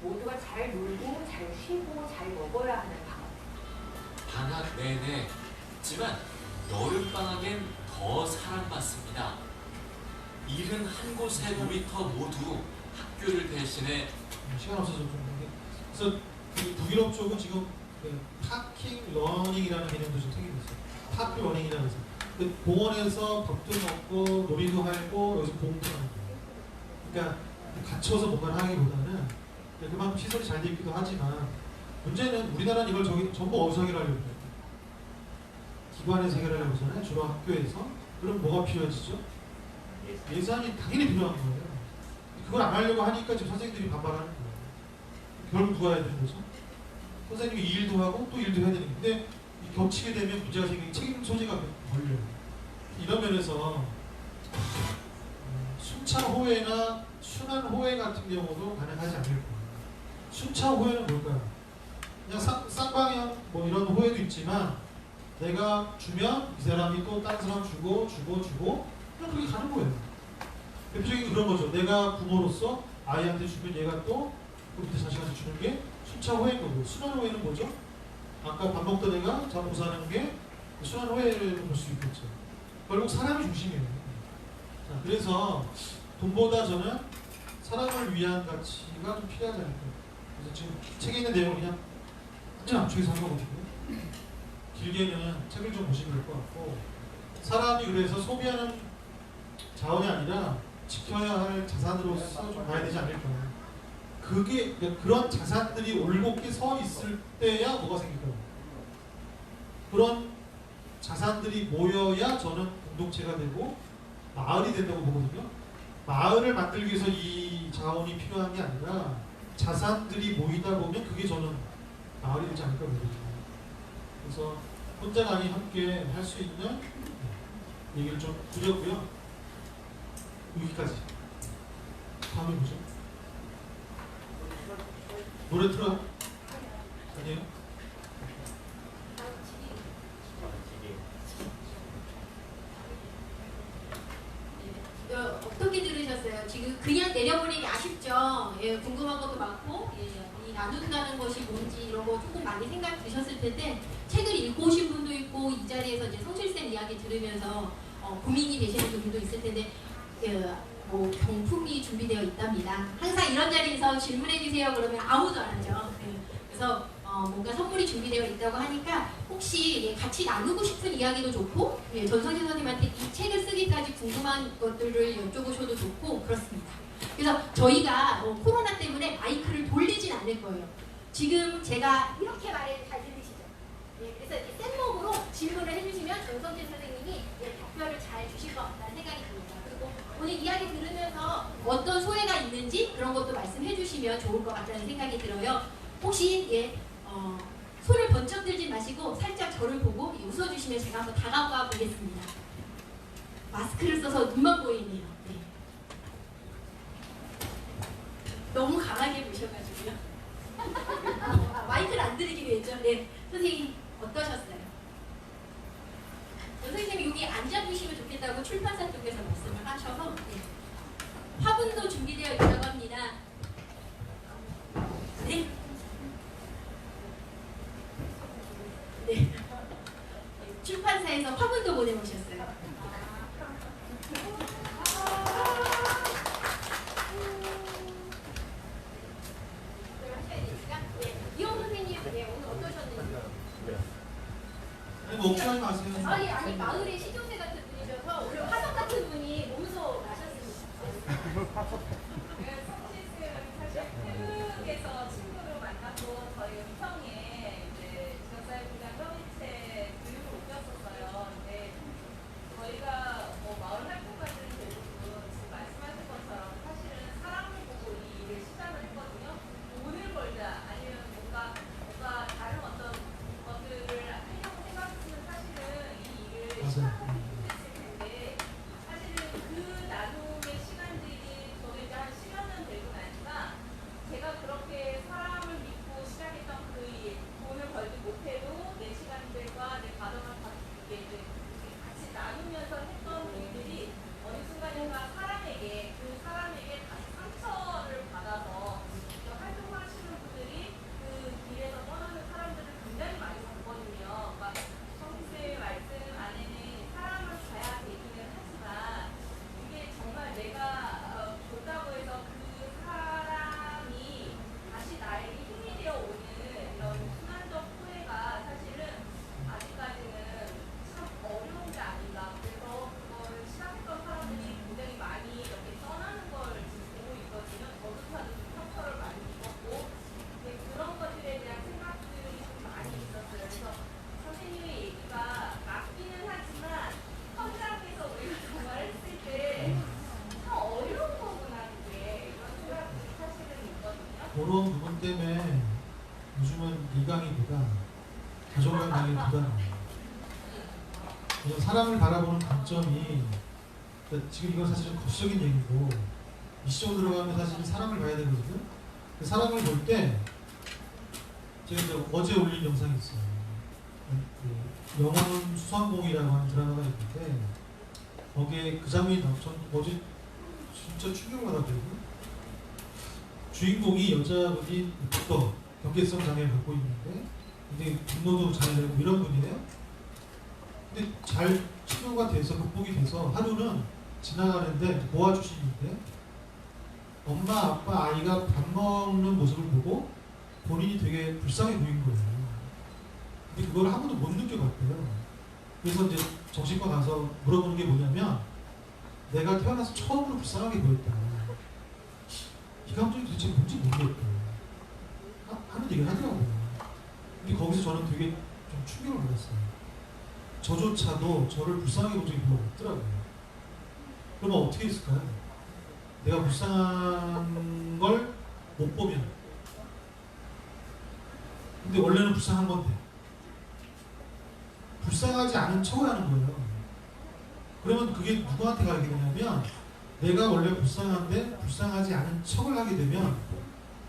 모두가 잘 놀고 잘 쉬고 잘 먹어야 하는 방학. 방학 내내 하지만 여름방학엔 더 사랑받습니다. 71곳의 놀이터 모두 학교를 대신해 시간 없어서 좀 그런데 그래서 그 북유럽 쪽은 지금 그 파킹 러닝이라는 개념도 좀 생기고 있어요. 파크 러닝이라고 해서 그 공원에서 밥도 먹고 놀이도 하고 여기서 공부도 하는 거예요. 그러니까 갇혀서 뭔가를 하기보다는 그만큼 시설이 잘 돼 있기도 하지만 문제는 우리나라는 이걸 전부 어디서 해결하려고 해요? 기관에서 해결하려고 하잖아요. 주로 학교에서. 그럼 뭐가 필요해지죠? 예산이 당연히 필요한 거예요. 그걸 안 하려고 하니까 지금 선생님들이 반발하는 거예요. 결국 누가 해야 되는 거죠? 선생님이 이 일도 하고 또 일도 해야 되는 건데 근데 겹치게 되면 문제가 생기고 책임 소재가 걸려요. 이런 면에서 순차 호혜나 순환 호혜 같은 경우도 가능하지 않을 거예요. 순차 호혜는 뭘까요? 그냥 쌍방향 뭐 이런 호혜도 있지만 내가 주면 이 사람이 또 다른 사람 주고 그냥 그렇게 가는 거예요. 대표적인 그런 거죠. 내가 부모로서 아이한테 주면 얘가 또 그 밑에 자식한테 주는 게 순차 호혜인 거고 순환 호혜는 뭐죠? 아까 밥 먹던 애가 자원봉사하는 게 순환 호혜를 볼 수 있겠죠. 결국 사람이 중심이에요. 자, 그래서 돈보다 저는 사람을 위한 가치가 좀 필요하지 않을까. 그래서 지금 책에 있는 내용을 그냥 완전 압축해서 한 거거든요. 길게는 책을 좀 보시면 될 것 같고 사람이 그래서 소비하는 자원이 아니라 지켜야 할 자산으로서 좀 봐야 되지 않을까. 그게 그런 자산들이 올곧게 서 있을 때야 뭐가 생길까요? 그런 자산들이 모여야 저는 공동체가 되고 마을이 된다고 보거든요. 마을을 만들기 위해서 이 자원이 필요한 게 아니라 자산들이 모이다 보면 그게 저는 마을이 되지 않을까 보거든요. 그래서 혼자가 아닌 함께 할 수 있는 얘기를 좀 드렸고요. 여기까지. 다음에 뭐죠? 노래 틀어요? 아니에요? 어떻게 들으셨어요? 지금 그냥 내려보내기 아쉽죠? 예, 궁금한 것도 많고 이 나눈다는 것이 뭔지 이런 거 조금 많이 생각 드셨을 텐데 책을 읽고 오신 분도 있고 이 자리에서 이제 성실쌤 이야기 들으면서 고민이 되시는 분들도 있을 텐데 뭐 경품이 준비되어 있답니다. 항상 이런 자리에서 질문해 주세요 그러면 아무도 안 하죠. 그래서 뭔가 선물이 준비되어 있다고 하니까 혹시 같이 나누고 싶은 이야기도 좋고 전성진 선생님한테 이 책을 쓰기까지 궁금한 것들을 여쭤보셔도 좋고 그렇습니다. 그래서 저희가 코로나 때문에 마이크를 돌리진 않을 거예요. 지금 제가 이렇게 말해 잘 들리시죠? 그래서 이렇게 뗏목으로 질문을 해주시면 전성진 선생님이 답변을 잘 주실 것 같다는 생각이 듭니다. 그리고 오늘 이야기 들으면서 어떤 소회가 있는지 그런 것도 말씀해 주시면 좋을 것 같다는 생각이 들어요. 혹시 손을 번쩍 들지 마시고 살짝 저를 보고 웃어주시면 제가 한번 다가가 보겠습니다. 마스크를 써서 눈만 보이네요. 네. 너무 강하게 보셔가지고요. 마이크를 안 드리기로 했죠. 네, 선생님 어떠셨어요? 선생님이 여기 앉아보시면 좋겠다고 출판사 쪽에서 말씀을 하셔서 화분도 준비되어 있다고 합니다. 네. 걱정하지 마세요. 아니 마을의 시조새 같은 분이셔서 오늘 화석 같은 분이 몸소 나셨습니다. 사실 태국에서 친구를 만났고 저희 음성에 이제 지역사회분야 협의체 교육을 옮겼었어요. 근데 저희가 뭐 마을 활동가들은 대부분 지금 말씀하신 것처럼 사실은 사람을 보고 이 일을 시작을 했거든요. 돈을 벌자 아니면 뭔가 다른 어떤 것들을 하려고 생각했으면 사실은 이 일을 시작하기 힘들었을 텐데 사실은 그 나눔의 시간들이 저도 이제 한 10여 년 되고 나니까 제가 그렇게 사람을 믿고 시작했던 그 일, 돈을 벌지 못해도 내 시간들과 내 가정을 이렇게 이제 같이 나누면서 했던 일들이 어느 순간인가 사람에게 다시 상처를 받아서 활동하시는 분들이 그 길에서 떠나는 사람들을 굉장히 많이 봤거든요. 그러니까 성쌤의 말씀 안에는 사람을 봐야 되기는 하지만 이게 정말 내가 좋다고 해서 그 사람이 다시 나에게 힘이 되어 오는 이런 순환적 후회가 사실은 아직까지는 참 어려운 게 아닌가. 그래서 그거를 시작했던 사람들이 굉장히 많이 이렇게 떠나는 걸 지금 보고 있거든요. 저조차도 좀 상처를 많이 입었고 그런 것들에 대한 생각들이 좀 많이 있었어요. 그래서 선생님의 얘기가 맞기는 하지만 현장에서 우리가 정말 했을 때 참 어려운 거구나 그게 이런 생각들이 사실은 있거든요. 그런 부분 때문에 요즘은 일강의보다 자존감 강의보다 사람을 바라보는 관점이 그러니까 지금 이건 사실은 거시적인 얘기고 미시적으로 들어가면 사실 사람을 봐야 되거든요. 사람을 볼 때 제가 이제 어제 올린 영상이 있어요. 그 영혼은 수상봉이라고 하는 드라마가 있는데 거기에 그 장면이 전 어제 진짜 충격을 받았거든요. 주인공이 여자분이 또 경계성 장애를 갖고 있는데 근데 분노도 장애되고 이런 분이에요. 근데 잘 치료가 돼서 극복이 돼서 하루는 지나가는데 보아 출신인데 엄마 아빠 아이가 밥 먹는 모습을 보고 본인이 되게 불쌍해 보인 거예요. 근데 그걸 한 번도 못 느껴봤대요. 그래서 이제 정신과 가서 물어보는 게 뭐냐면 내가 태어나서 처음으로 불쌍하게 보였다. 이 감정이 도대체 뭔지 모르겠다. 하는 얘기를 하더라고요. 근데 거기서 저는 되게 좀 충격을 받았어요. 저조차도 저를 불쌍하게 본 적이 별로 없더라고요. 그러면 어떻게 했을까요? 내가 불쌍한 걸 못 보면. 근데 원래는 불쌍한 건데. 불쌍하지 않은 척을 하는 거예요. 그러면 그게 누구한테 가게 되냐면 내가 원래 불쌍한데 불쌍하지 않은 척을 하게 되면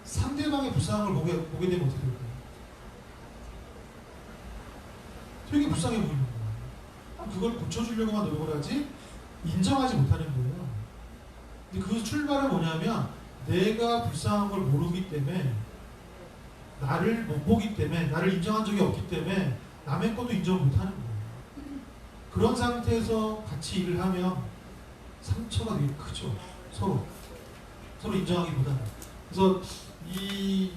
상대방의 불쌍함을 보게 되면 어떻게 될까요? 되게 불쌍해 보이는 거예요. 그걸 고쳐주려고만 노력을 하지 인정하지 못하는 거예요. 근데 그 출발은 뭐냐면 내가 불쌍한 걸 모르기 때문에 나를 못 보기 때문에 나를 인정한 적이 없기 때문에 남의 것도 인정을 못하는 거예요. 그런 상태에서 같이 일을 하면 상처가 되게 크죠. 서로 인정하기보다는. 그래서 이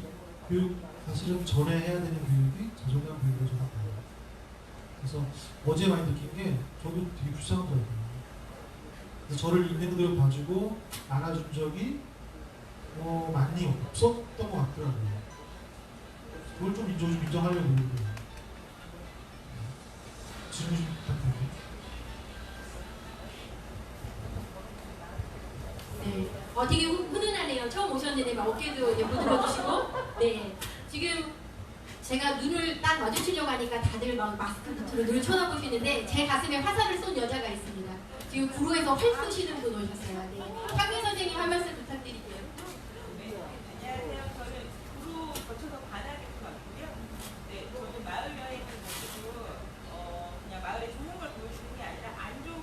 교육 사실은 전에 해야 되는 교육이 자존감 교육으로 저는 봐요. 그래서 어제 많이 느낀 게 저도 되게 불쌍하더라고요. 그래서 저를 있는 그대로 봐주고 안아준 적이 많이 없었던 것 같더라고요. 그걸 좀 인정하려고 노력을 해요. 질문 좀 부탁드려요. 네, 되게 훈훈하네요. 처음 오셨는데 막 어깨도 이제 부드러워주시고. 네, 지금 제가 눈을 딱 마주치려고 하니까 다들 막 마스크 끝으로 눈을 쳐다보시는데 제 가슴에 화살을 쏜 여자가 있습니다. 지금 구로에서 활 쏘시는 분 오셨어요. 네, 향민 선생님 한 말씀 부탁드릴게요. 안녕하세요. 저는 구로 거쳐서 관악에서 왔고요. 네, 저는 마을 여행을 가지고 그냥 마을의 좋은 걸 보여주는 게 아니라 안 좋은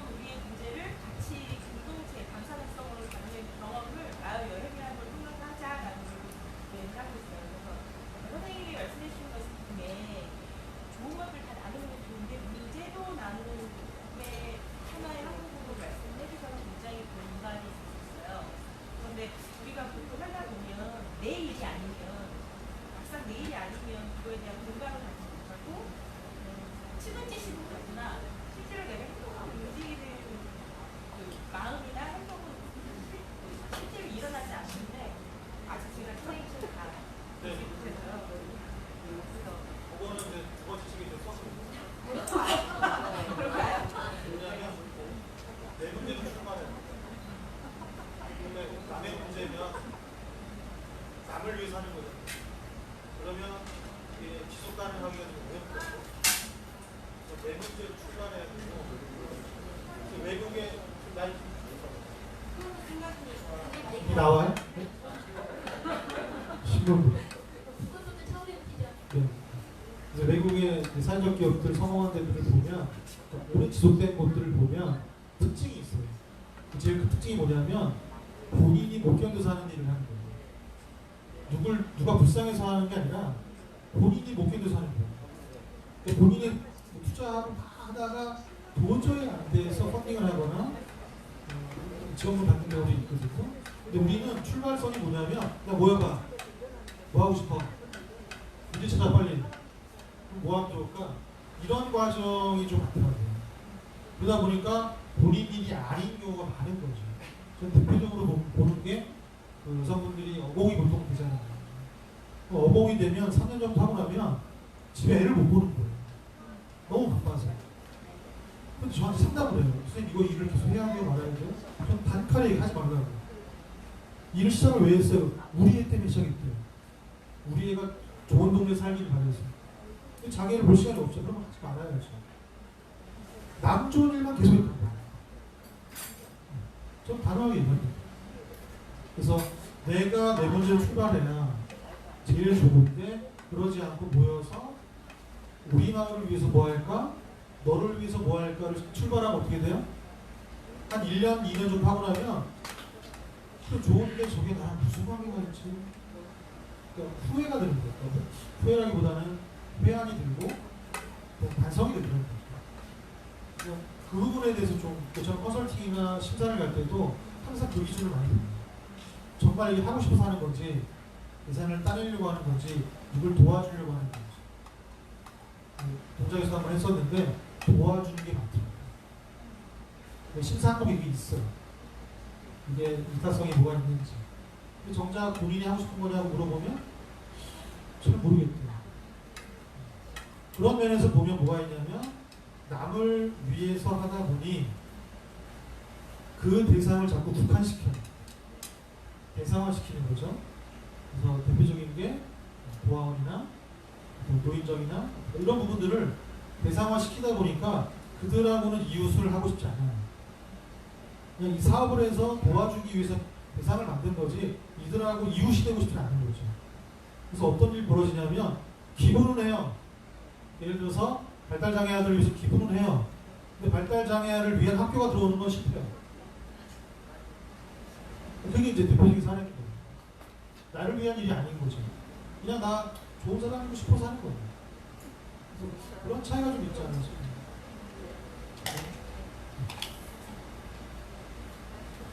우리의 문제를 같이 공동체 감사성으로 갖는 경험을 마을 여행이라는 걸 통해서 하자라는 걸 여행을 하고 있어요. 그래서 선생님이 말씀해 주신 것 중에 좋은 것들 다 나누는 게 좋은데 문제도 나누는 게 하나의 한국어로 말씀해 주셔서 굉장히 공감이 있었어요. 그런데 우리가 보통 하다 보면 내 일이 아니면 막상 내 일이 아니면 그거에 대한 공감을 갖지 못하고 그냥 춤을 추시는 거구나. 실제로 내가 행동하고 움직이는 그 마음이나 행동은 실제로 일어나지 않는데 아직 제가 트레이닝을 다 보지 못해서요. 그거는 이제 두 번째 시기에 썼습니다. 그럴까요? 왜냐하면 내 문제도 출발해야 돼. 근데 남의 문제면 남을 위해서 하는 거죠. 그러면 이게 지속 가능하기가 좀 어렵고 내 문제를 출발해야 되고 외국에 날 이 나와요? 네? 신문부. 네. 그래서 외국의 사회적 기업들 성공한 데들을 보면 오래 지속된 곳들을 보면 특징이 있어요. 제일 큰 특징이 뭐냐면 본인이 못 견뎌서 하는 일을 하는 거예요. 누가 불쌍해서 하는 게 아니라 본인이 못 견뎌서 하는 거예요. 그러니까 본인이 투자하고 막 하다가 도저히 안 돼서 펀딩을 하거나 지원을 받는 경우도 있거든요. 근데 우리는 출발선이 뭐냐면 야 모여봐. 뭐 하고 싶어? 문제 찾아 빨리. 뭐 하면 좋을까? 이런 과정이 좀 많더라고요. 그러다 보니까 본인 일이 아닌 경우가 많은 거죠. 저는 대표적으로 보는 게 그 여성분들이 어봉이 보통 되잖아요. 어봉이 되면 3년 정도 하고 나면 집에 애를 못 보는 거예요. 너무 바빠서. 근데 저한테 상담을 해요. 선생님 이거 일을 계속 해야 돼요? 말아야 돼요? 전 단칼에 얘기하지 말라고. 일을 시작을 왜 했어요? 우리 애 때문에 시작했대요. 우리 애가 좋은 동네 살기를 바래서. 자기 애를 볼 시간이 없죠. 그러면 하지 말아야죠. 남 좋은 일만 계속 했던 거예요. 좀 단호하게 얘기합니다. 그래서 내가 내 문제를 출발해야 제일 좋은데 그러지 않고 모여서 우리 마을을 위해서 뭐 할까? 너를 위해서 뭐 할까를 출발하면 어떻게 돼요? 한 1년, 2년 정도 하고 나면 또 좋은데 저게 나랑 무슨 관계가 있지? 그러니까 후회가 되는 거예요. 후회라기보다는 회한이 들고 또 반성이 되는 거죠. 그 부분에 대해서 좀 저는 컨설팅이나 심사를 갈 때도 항상 그 기준을 많이 봅니다. 정말 이게 하고 싶어서 하는 건지 예산을 따내려고 하는 건지 누굴 도와주려고 하는 건지 동작에서 한번 했었는데 도와주는 게 많더라고요. 심사 항목이 이게 있어요. 이게 일타성이 뭐가 있는지. 근데 정작 본인이 하고 싶은 거냐고 물어보면 잘 모르겠대요. 그런 면에서 보면 뭐가 있냐면 남을 위해서 하다 보니 그 대상을 자꾸 국한시켜요. 대상화시키는 거죠. 그래서 대표적인 게 보아원이나 노인정이나 이런 부분들을 대상화시키다 보니까 그들하고는 이웃을 하고 싶지 않아요. 그냥 이 사업을 해서 도와주기 위해서 대상을 만든 거지 이들하고 이웃이 되고 싶지 않은 거죠. 그래서 어떤 일이 벌어지냐면 기부는 해요. 예를 들어서 발달장애아들을 위해서 기부는 해요. 근데 발달장애아를 위한 학교가 들어오는 건 실패해요. 그게 이제 대표적인 사례입니다. 나를 위한 일이 아닌 거죠. 그냥 나 좋은 사람이고 싶어서 하는 거예요. 그래서 그런 차이가 좀 있지 않나 싶어요.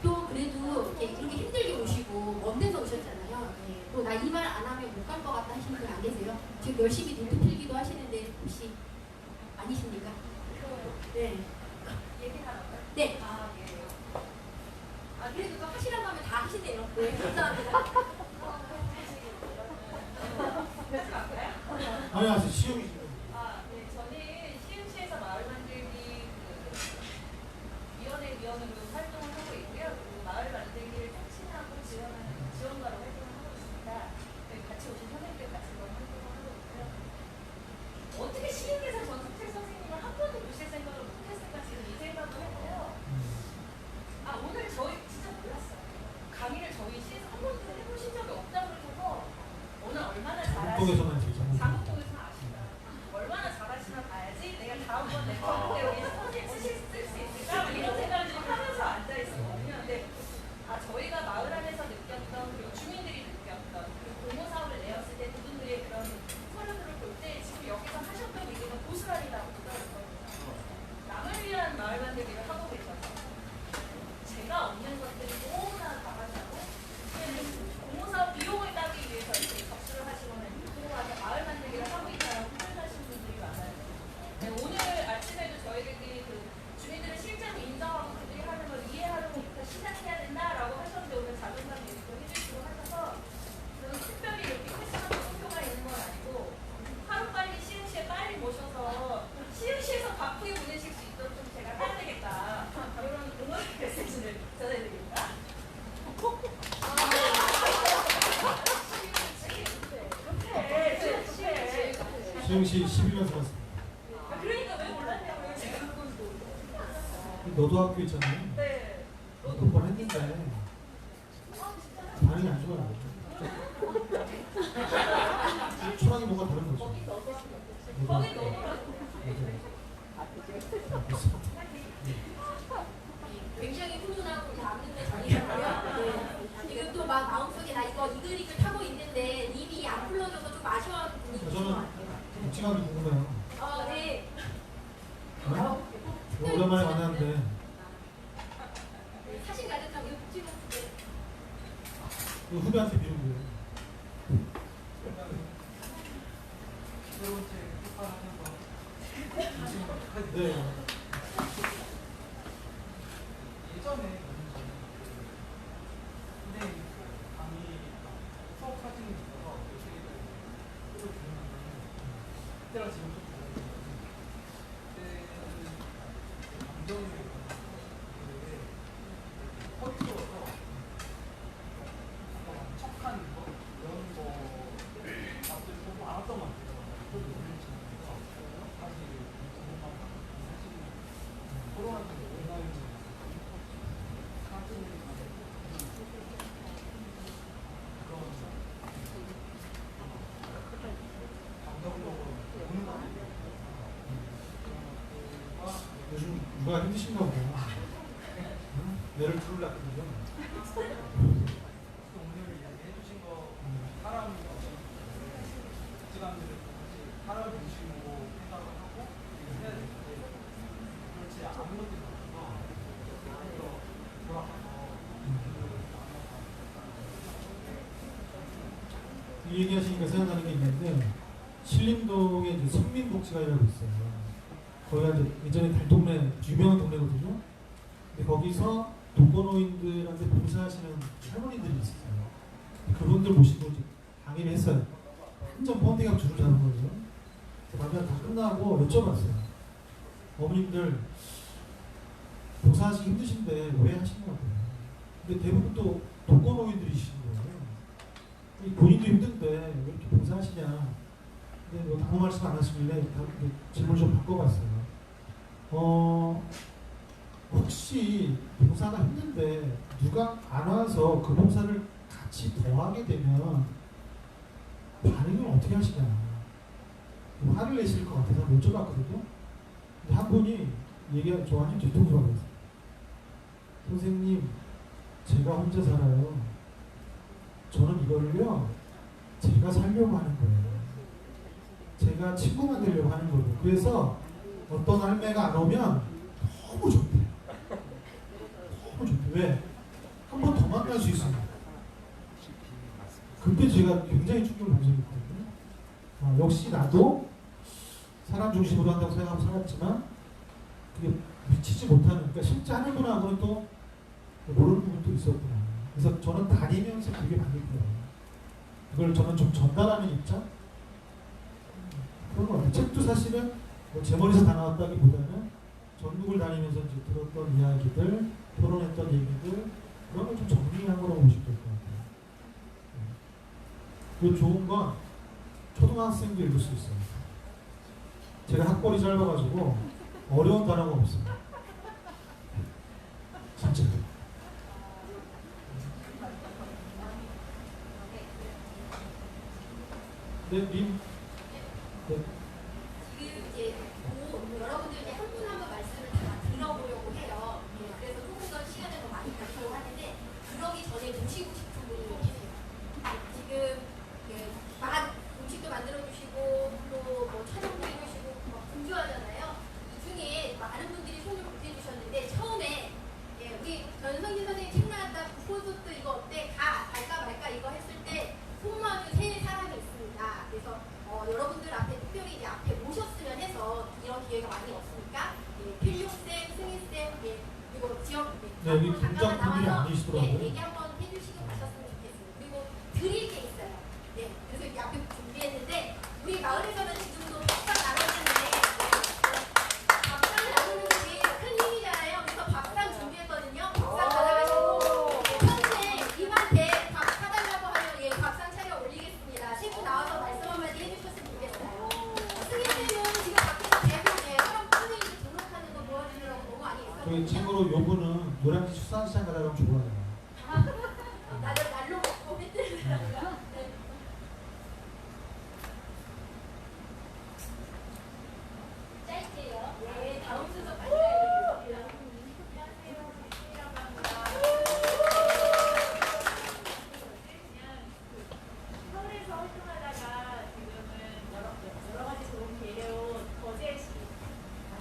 또 그래도 이렇게 힘들게 오시고 먼 데서 오셨잖아요. 또 나 이 말 안 하면 못 갈 것 같다 하시는 분 안 계세요? 지금 열심히 눈도 틀기도 하시는데 혹시 아니십니까? 네. 얘기하라고요? 네. 아, 예. 아, 그래도 또 하시라고 하면 다 하시네요. 네, 감사합니다. 아니, 아직 시험이 아, 네. 저는 시흥시에서 마을 만들기 위원으로 활동을 하고 있고요. 그리고 마을 만들기를 촉진하고 지원가로 활동을 하고 있습니다. 같이 오신 선생님들 같이 활동을 하고 있고요. 어떻게 시흥에서 전숙책 선생님을 한 번도 모실 생각을 못했을까 지금 이 생각을 했고요. 아, 오늘 저희 진짜 몰랐어요. 강의를 저희 시에서 한 번도 해보신 적이 없다고 그러셔서 오늘 얼마나 장국동에서만 되죠. 장국동에서만 아시다. 얼마나 잘하시나 봐야지 내가 다음번 내 건데 여기 선생님 쓸 수 있을까? 이런 생각을 지금 하면서 앉아있었거든요. 근데 저희가 마을 안에서 느꼈던 그리고 주민들이 느꼈던 그리고 공모사업을 내었을 때 그분들의 그런 서류들을 볼 때 지금 여기서 하셨던 얘기가 고스란히라고 느껴졌거든요. 남을 위한 마을 만들기를 하고 계셔서 제가 없는 것들이 너무나 다가자고 공모사업 비용을 따기 위해서 이렇게 접수를 하시거나 유튜브 와서 마을 만들기를 하고 있다고 표현하시는 분들이 많아요. 네, 오늘 수영씨 11년 살았어. 그러니까 왜 몰랐냐고요, 제가. 너도 학교 있잖아요. 네. 몇 번 했는데 반응이 안 좋아요. 초랑이 뭐가 다른 거죠. 거기 너무 굉장히 훈훈하고 남는데 전이라고요. 지금 또 막 마음속에 나 이거 이글이글 타고 있는데 님이 안 불러줘서 좀 아쉬워하는 분이 있어요. 저는 복지관도 궁금해요. 네. 오랜만에 만났는데 사실 가득하고 복지관인데 후배한테 미루는 거예요. 네. 예전에 선생님 강의 수업 사진이 있어서 그걸 보는데 그때랑 지금 좀 다르거든요. 그때는 감정이 되게 허투루서 척한 거 이런 거들 좀 많았던 것 같아요. 좀 놀리시면서 다시 공부만 하시는 코로나 때문에 온라인으로 요즘 누가 힘드신가 보다. 얘를 풀으려고 그러죠. 오늘 해주신 거 사람 시간들을 사람 보시고 생각을 하고 해야 되는데 그렇지 아무것도 없어서 돌아가서 이 얘기하시니까 생각나는 게 있는데 신림동에 이제 성민복지관이라고 있어요. 거기가 이제 예전에 달동네 유명한 동네거든요. 근데 거기서 독거노인들한테 봉사하시는 할머니들이 있었어요. 그분들 모시고 이제 강의를 했어요. 완전 펀딩하고 줄을 잡은 거죠. 마지막 다 끝나고 여쭤봤어요. 어머님들 봉사하시기 힘드신데 왜 하시냐고. 근데 대부분 또 독거노인들이신 거예요. 본인도 힘든데 왜 이렇게 봉사하시냐. 근데 뭐 아무 말씀 안 하시길래 질문을 좀 바꿔봤어요. 혹시 봉사가 힘든데 누가 안 와서 그 봉사를 같이 더하게 되면 반응을 어떻게 하시냐. 화를 내실 것 같아서 여쭤봤거든요. 근데 한 분이 얘기가 저한테 뒤통수라고 했어요. 선생님, 제가 혼자 살아요. 저는 이거를요, 제가 살려고 하는 거예요. 제가 친구 만들려고 하는 거고. 그래서 어떤 할매가 안 오면 너무 좋대요. 너무 좋대. 왜? 한 번 더 만날 수 있습니다. 그때 제가 굉장히 충격을 받았거든요. 역시 나도 사람 중심으로 한다고 생각하고 살았지만 그게 미치지 못하는, 그러니까 실제 하는 분하고는 또 모르는 부분도 있었구나. 그래서 저는 다니면서 그게 바뀌더라고요. 그걸 저는 좀 전달하는 입장? 그런 것 같아요. 책도 사실은 제 머리에서 다 나왔다기보다는 전국을 다니면서 이제 들었던 이야기들, 토론했던 얘기들, 그런 걸 좀 정리한 거라고 보시면 될 것 같아요. 그리고 좋은 건 초등학생도 읽을 수 있어요. 제가 학벌이 짧아가지고 어려운 단어가 없어요. 진짜. 네, 님. 네. 지금 이제 여러분들 이제 한 분 한 분 말씀을 다 들어보려고 해요. 그래서 조금 더 시간을 더 많이 갖도록 하는데 그러기 전에 모시고 싶은 분이 계세요. 지금 막 음식도 만들어 주시고 또 뭐 촬영도 해주시고 막 분주하잖아요. 이 중에 많은 분들이 손을 보태주셨는데 처음에 우리 전성진 선생님 책 나왔다 콘서트 이거 어때? 갈까 말까 이거 했을 때 손마주 세 사람이 있습니다. 그래서 여러분들 앞에 특별히 이제 앞에 모셨으면 해서 이런 기회가 많이 없으니까 필룡쌤, 승희쌤, 그리고 지역 여기 분장분들이 아니시더라고요. 얘기 한번 해주시고 가셨으면 좋겠습니다. 그리고 드릴 게 있어요. 네, 그래서 이렇게 앞에 준비했는데 우리 마을에서는 지금도 밥상 나눠주는데 밥상 나누는 게 큰 힘이잖아요. 그래서 밥상 준비했거든요. 밥상 가져가시고 현재 님한테 밥 사달라고 하면 밥상 차려 올리겠습니다. 셰프 나와서 말씀 한마디 해주셨으면 좋겠어요. 거예요. 날로 먹고 뱉는 사람인가? 네. 짧게요. 네, 다음 순서까지 가겠습니다. 안녕하세요. 김희라고 합니다. 서울에서 활동하다가 지금은 여러 가지 좋은 기회로 거제시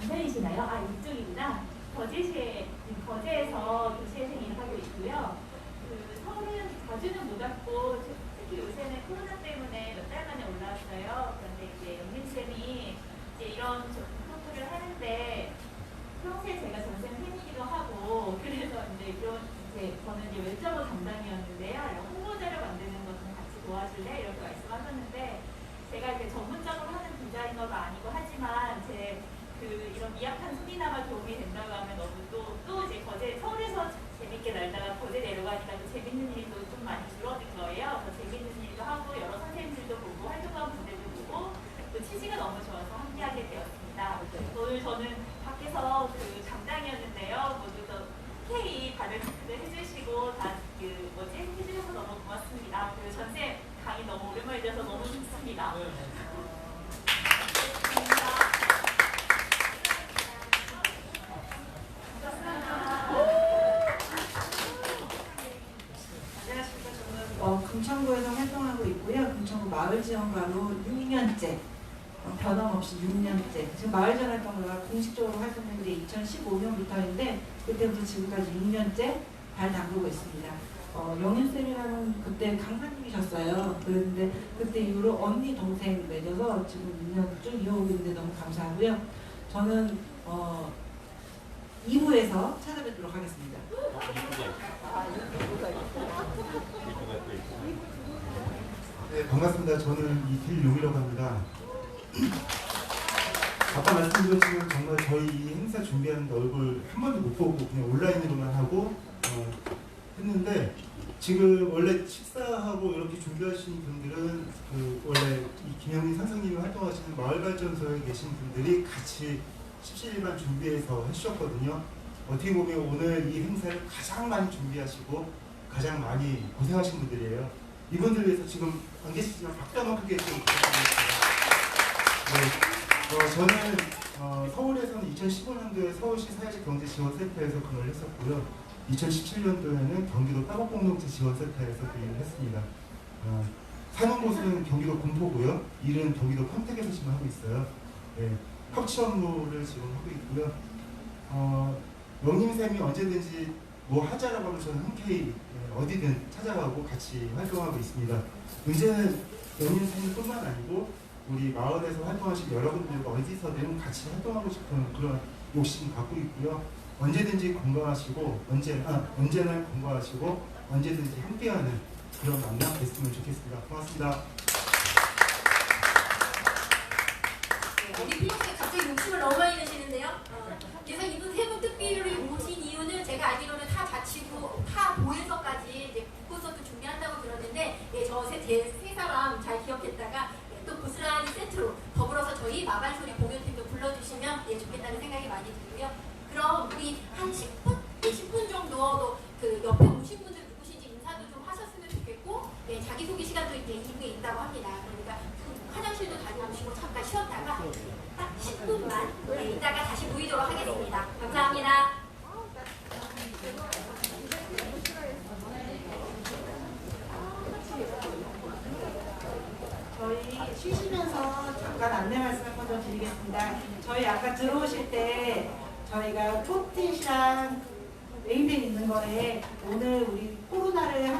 안 들리시나요? 아, 이쪽입니다. 거제에서 교시생 일을 하고 있고요. 서울은 자주는 못 왔고 특히 요새는 코로나 때문에 몇 달 만에 올라왔어요. 그런데 이제 영민쌤이 이제 이런 토크를 하는데 평소에 제가 전생 팬이기도 하고 그래서 이제 저는 이제 웹저버 담당이었는데요. 홍보자를 만드는 것 좀 같이 도와줄래? 이렇게 말씀하셨는데 제가 이제 전문적으로 하는 디자이너가 아니고 하지만 이런 미약한 소리나마 도움이 된다고 하면 너무 또 이제 서울에서 재밌게 날다가 거제 내려가니까 또 재밌는 일도 좀 많이 줄어든 거예요. 더 재밌는 일도 하고 여러 선생님들도 보고 활동하는 분들도 보고 또 취지가 너무 좋아서 함께하게 되었습니다. 오늘 저는 밖에서 장장이었는데요. 모두 다 K 발을 해주시고 해주셔서 너무 고맙습니다. 그리고 전쌤 강의 너무 오랜만에 들어서 너무 좋습니다. 금천구에서 활동하고 있고요. 금천구 마을지원가로 6년째, 변함없이 6년째. 지금 마을지원 활동가가 공식적으로 활동한 게 2015년부터인데 그때부터 지금까지 6년째 발 담그고 있습니다. 영윤쌤이라는 그때 강사님이셨어요. 그런데 그때 이후로 언니 동생 맺어서 지금 6년 쭉 이어오고 있는데 너무 감사하고요. 저는 2부에서 찾아뵙도록 하겠습니다. 네, 반갑습니다. 저는 이필용이라고 합니다. 아까 말씀드렸지만 정말 저희 이 행사 준비하는데 얼굴 한 번도 못 보고 그냥 온라인으로만 하고 했는데 지금 원래 식사하고 이렇게 준비하시는 분들은 원래 이 김영민 선생님이 활동하시는 마을발전소에 계신 분들이 같이 17일간 준비해서 해주셨거든요. 어떻게 보면 오늘 이 행사를 가장 많이 준비하시고 가장 많이 고생하신 분들이에요. 이분들 위해서 지금 안 계시지만 박수 한번 크게 좀 부탁드리겠습니다. 네, 저는 서울에서는 2015년도에 서울시 사회적경제지원센터에서 근무를 했었고요. 2017년도에는 경기도 따곡공동체지원센터에서 일을 했습니다. 사는 곳은 경기도 군포고요. 일은 경기도 평택에서 지금 하고 있어요. 네, 협치 업무를 지금 하고 있고요. 영림쌤이 언제든지 뭐 하자라고 하면 저는 흔쾌히 어디든 찾아가고 같이 활동하고 있습니다. 문제는 영림쌤뿐만 아니고 우리 마을에서 활동하시는 여러분들과 어디서든 같이 활동하고 싶은 그런 욕심 갖고 있고요. 언제든지 건강하시고 언제나 건강하시고 언제든지 함께하는 그런 만남 됐으면 좋겠습니다. 고맙습니다. 우리 필요성에 갑자기 욕심을 너무 많이 내시는데요. 그래서 이분 세 분 특별히 오신 이유는 제가 알기로는 타 자치구, 타 보에서까지 이제 콘서트 준비한다고 들었는데, 저 세 사람 잘 기억했다가 또 고스란히 세트로 더불어서 저희 마발소리 공연팀도 불러주시면 좋겠다는 생각이 많이 들고요. 그럼 우리 한 10분 정도 그 옆에 오신 분들 누구신지 인사도 좀 하셨으면 좋겠고, 자기소개 시간도 이제 이후에 있다고 합니다. 그러니까 화장실도 다녀오시고 잠깐 쉬었다가 딱 10분만 이따가 다시 모이도록 하겠습니다. 감사합니다. 저희 쉬시면서 잠깐 안내 말씀 한 번 더 드리겠습니다. 저희 아까 들어오실 때 저희가 포트잇이랑 네임펜 있는 거에 오늘 우리 코로나를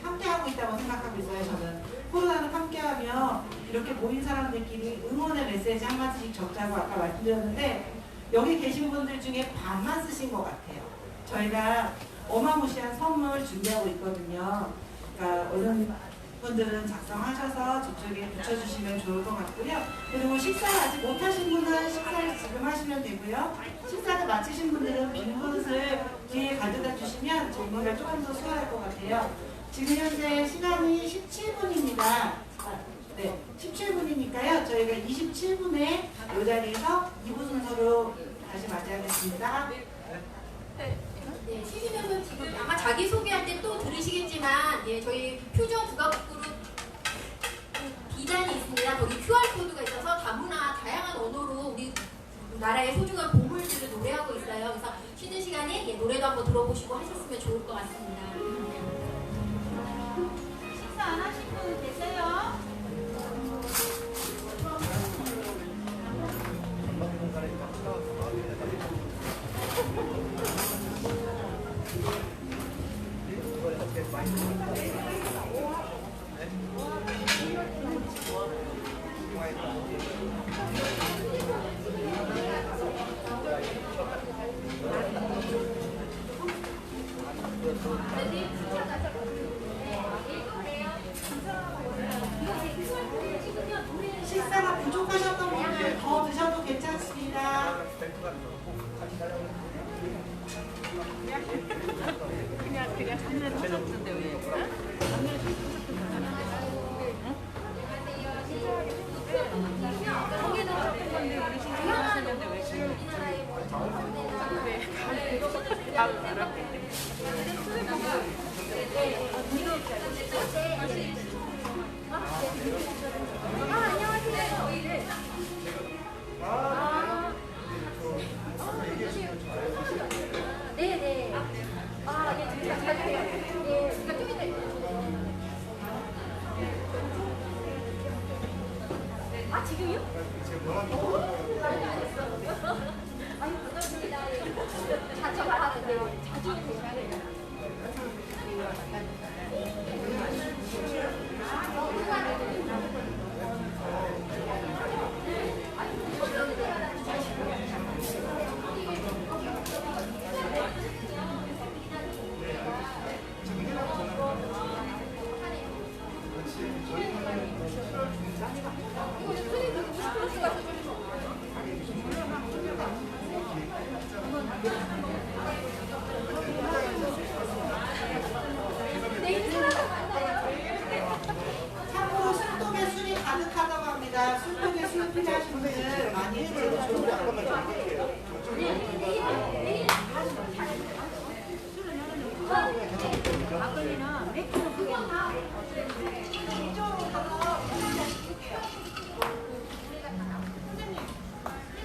함께하고 있다고 생각하고 있어요. 저는 코로나를 함께하며 이렇게 모인 사람들끼리 응원의 메시지 한마디씩 적자고 아까 말씀드렸는데 여기 계신 분들 중에 반만 쓰신 것 같아요. 저희가 어마무시한 선물 준비하고 있거든요. 그러니까 어른 분들은 작성하셔서 저쪽에 붙여주시면 좋을 것 같고요. 그리고 식사를 아직 못하신 분은 식사를 지금 하시면 되고요. 식사를 마치신 분들은 빈 그릇을 뒤에 가져다 주시면 정리가 조금 더 수월할 것 같아요. 지금 현재 시간이 17분입니다. 네, 17분이니까요. 저희가 27분에 이 자리에서 2부 순서로 다시 맞이하겠습니다. 네. 네, 최준현 지금 아마 자기 소개할 때 또 들으시겠지만, 예, 저희 표정 국악그룹 비단이 있습니다. 거기 QR 코드가 있어서 다문화 다양한 언어로 우리 나라의 소중한 보물들을 노래하고 있어요. 그래서 쉬는 시간에 예, 노래도 한번 들어보시고 하셨으면 좋을 것 같습니다. 식사 안 하신 분 계세요? 식사가 부족하셨던 분들 더 드셔도 괜찮습니다. 그냥 장난을 하셨는데 왜? 장난을 거기는 적은 건데 우리 신경 하시는데 왜 지금? 네네. 아, 예, 저희가 잘 돼요. 예, 제가 좀 이따. 아, 지금요? 아유, 반갑습니다. 자주 가라는데 자주 되잖아요. 참고로 술독에 술이 가득하다고 합니다. 술독에 술 필요하신 분들 많이 해주세요. 막걸리나 맥주는 그냥 다 이쪽으로 가서